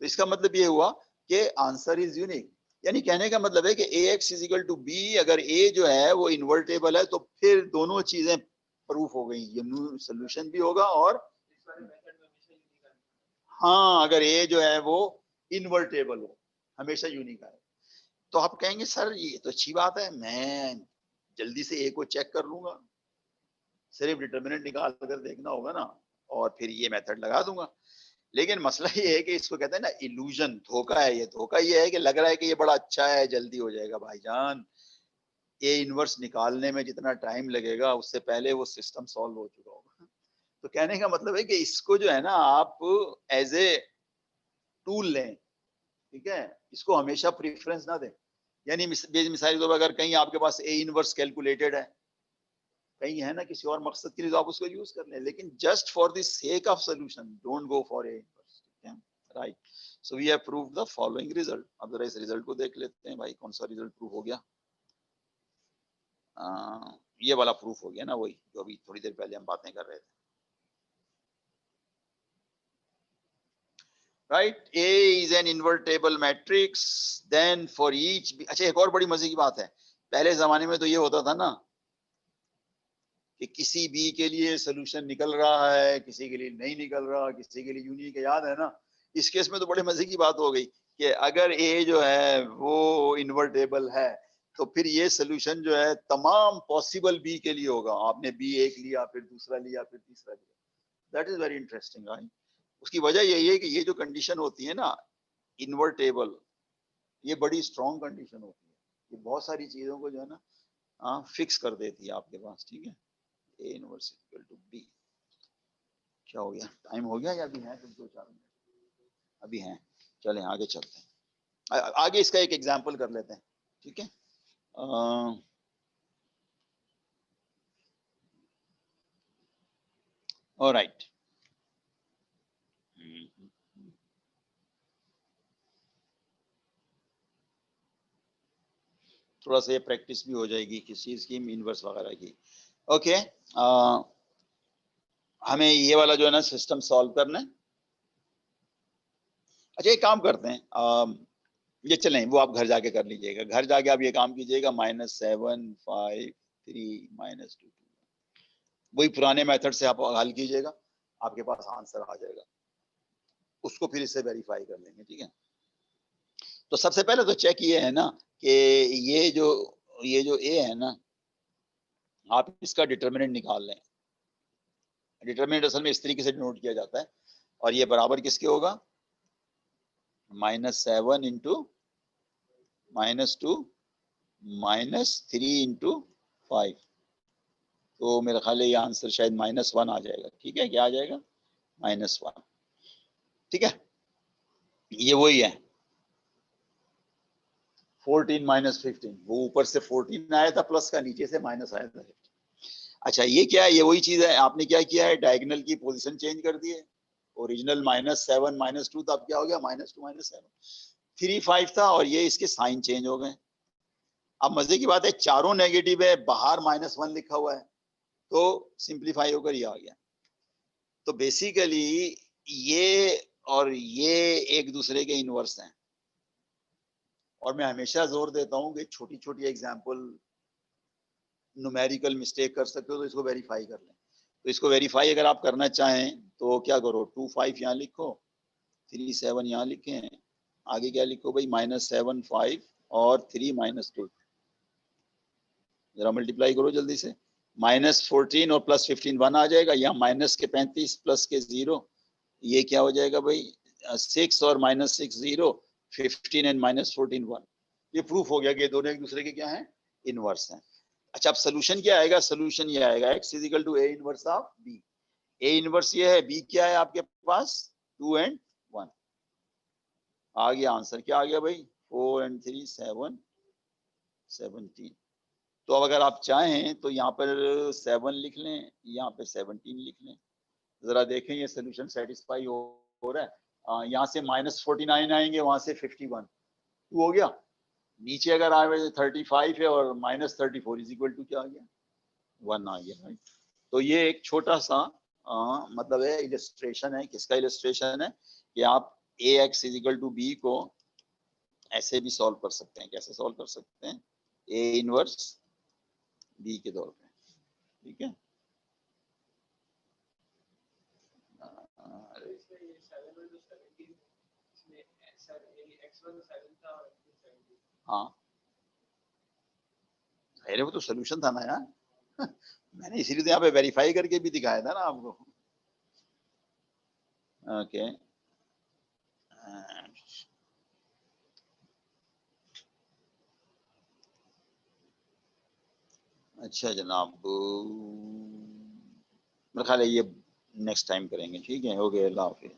Speaker 1: तो इसका मतलब ये हुआ कि आंसर इज यूनिक। यानी कहने का मतलब है कि ax = b, अगर a जो है वो इन्वर्टेबल है, तो फिर दोनों चीजें प्रूफ हो गई, सोल्यूशन भी होगा और हाँ, अगर a जो है वो इन्वर्टेबल हो, हमेशा यूनिक आए। तो आप कहेंगे सर ये तो अच्छी बात है, मैं जल्दी से a को चेक कर लूंगा, सिर्फ डिटर्मिनेंट निकाल कर देखना होगा ना, और फिर ये मेथड लगा दूंगा। लेकिन मसला ये है कि इसको कहते हैं ना इल्यूजन, धोखा है ये। धोखा ये है कि लग रहा है कि ये बड़ा अच्छा है, जल्दी हो जाएगा। भाईजान, ए इनवर्स निकालने में जितना टाइम लगेगा उससे पहले वो सिस्टम सॉल्व हो चुका होगा। तो कहने का मतलब है कि इसको जो है ना, आप एज ए टूल लें, ठीक है, इसको हमेशा प्रेफरेंस ना दें। यानी मिसाल के तौर पर अगर कहीं आपके पास ए इनवर्स कैलकुलेटेड है, कहीं है ना किसी और मकसद के लिए, तो आप उसको यूज कर लें, लेकिन just for the sake of solution don't go for a inverse, ठीक है, right. So we have proved the following result. अब जरा इस रिजल्ट को देख लेते हैं भाई, कौन सा रिजल्ट प्रूव हो गया। ये वाला प्रूफ हो गया ना, वही जो अभी थोड़ी देर पहले हम बातें कर रहे थे, right. A is an invertible matrix, then for each. अच्छा, एक और बड़ी मजे की बात है, पहले जमाने में तो ये होता था ना कि किसी बी के लिए सोल्यूशन निकल रहा है, किसी के लिए नहीं निकल रहा, किसी के लिए यूनिक है, याद है ना। इस केस में तो बड़े मजे की बात हो गई कि अगर ए जो है वो इन्वर्टेबल है, तो फिर ये सोल्यूशन जो है तमाम पॉसिबल बी के लिए होगा। आपने बी एक लिया, फिर दूसरा लिया, फिर तीसरा लिया। That is very interesting, right. उसकी वजह यही है कि ये जो कंडीशन होती है ना इन्वर्टेबल, ये बड़ी स्ट्रॉन्ग कंडीशन होती है, ये बहुत सारी चीजों को जो है ना फिक्स कर देती है आपके पास, ठीक है। A inverse equal to B. क्या हो गया, टाइम हो गया या अभी है? 2-4 मिनट अभी हैं, चलें आगे चलते हैं। आगे इसका एक एग्जांपल कर लेते हैं, ठीक है। ऑलराइट, थोड़ा सा ये प्रैक्टिस भी हो जाएगी किस चीज की, इनवर्स वगैरह की। ओके, हमें ये वाला जो है ना सिस्टम सॉल्व करना है। अच्छा, एक काम करते हैं, ये चलें, वो आप घर जाके कर लीजिएगा, घर जाके आप ये काम कीजिएगा, -753 -2, वही पुराने मेथड से आप हल कीजिएगा, आपके पास आंसर आ जाएगा, उसको फिर इससे वेरीफाई कर लेंगे, ठीक है। तो सबसे पहले तो चेक ये है ना कि ये जो ए है ना, आप इसका डिटर्मिनेंट निकाल लें। डिटर्मिनेंट असल में इस तरीके से नोट किया जाता है, और ये बराबर किसके होगा, -7 इंटू -2 -3 इंटू 5। तो मेरा ख्याल है ये आंसर शायद -1 आ जाएगा, ठीक है। क्या आ जाएगा, -1, ठीक है। ये वही है 14 -15, वो ऊपर से 14 आया था प्लस का, नीचे से माइनस आया था। अच्छा, ये क्या है, ये वही चीज है, आपने क्या किया है, डायगोनल की पोजीशन चेंज कर दी है। ओरिजिनल -7 -2 था, अब क्या हो गया, -2 -7। 3 5 था, और ये इसके साइन चेंज हो गए। अब मजे की बात है, चारों नेगेटिव है, बाहर -1 लिखा हुआ है, तो सिंप्लीफाई होकर ये आ गया। तो बेसिकली ये और ये एक दूसरे के इनवर्स हैं, और मैं हमेशा जोर देता हूं कि छोटी छोटी एग्जांपल न्यूमेरिकल मिस्टेक कर सकते हो, तो इसको वेरीफाई कर लें। तो इसको वेरीफाई अगर आप करना चाहें तो क्या करो, 2 5 यहाँ लिखो, 3 7 यहाँ लिखें, आगे क्या लिखो भाई, -7 5 और 3 -2, जरा मल्टीप्लाई करो जल्दी से। -14 और +15 1 आ जाएगा, यहाँ माइनस के 35 प्लस के 0, ये क्या हो जाएगा भाई, 6 और -6 0, 15 एंड -14 1। ये प्रूफ हो गया कि दोनों एक दूसरे के क्या हैं, इनवर्स हैं। अच्छा, अब सोल्यूशन क्या आएगा, सोल्यूशन ये आएगा x is to a inverse of b। a inverse ये है, b क्या है आपके पास, 2 and 1। आ गया आंसर, क्या आ गया भाई, 4 and 3 7 17। तो अब अगर आप चाहें तो यहाँ पर 7 लिख लें, यहाँ पे 17 लिख लें, जरा देखें ये सोल्यूशन सेटिस्फाई हो रहा है। यहाँ से -49 आएंगे, वहां से 51, 2 हो गया। नीचे अगर आए 35 है, और -34 इज इक्वल टू क्या आ गया, 1 आ गया, राइट। तो ये एक छोटा सा मतलब है, इलस्ट्रेशन है। किसका इलस्ट्रेशन है, कि आप ax इज टू b को ऐसे भी सॉल्व कर सकते हैं। कैसे सॉल्व कर सकते हैं, a इनवर्स b के तौर पे, ठीक है। हाँ, अरे वो तो सोल्यूशन था ना यार मैंने इसीलिए तो यहाँ पे वेरीफाई करके भी दिखाया था ना आपको। ओके, अच्छा जनाब, मेरा ख्याल है ये नेक्स्ट टाइम करेंगे, ठीक है। ओके, अल्लाह हाफिज़।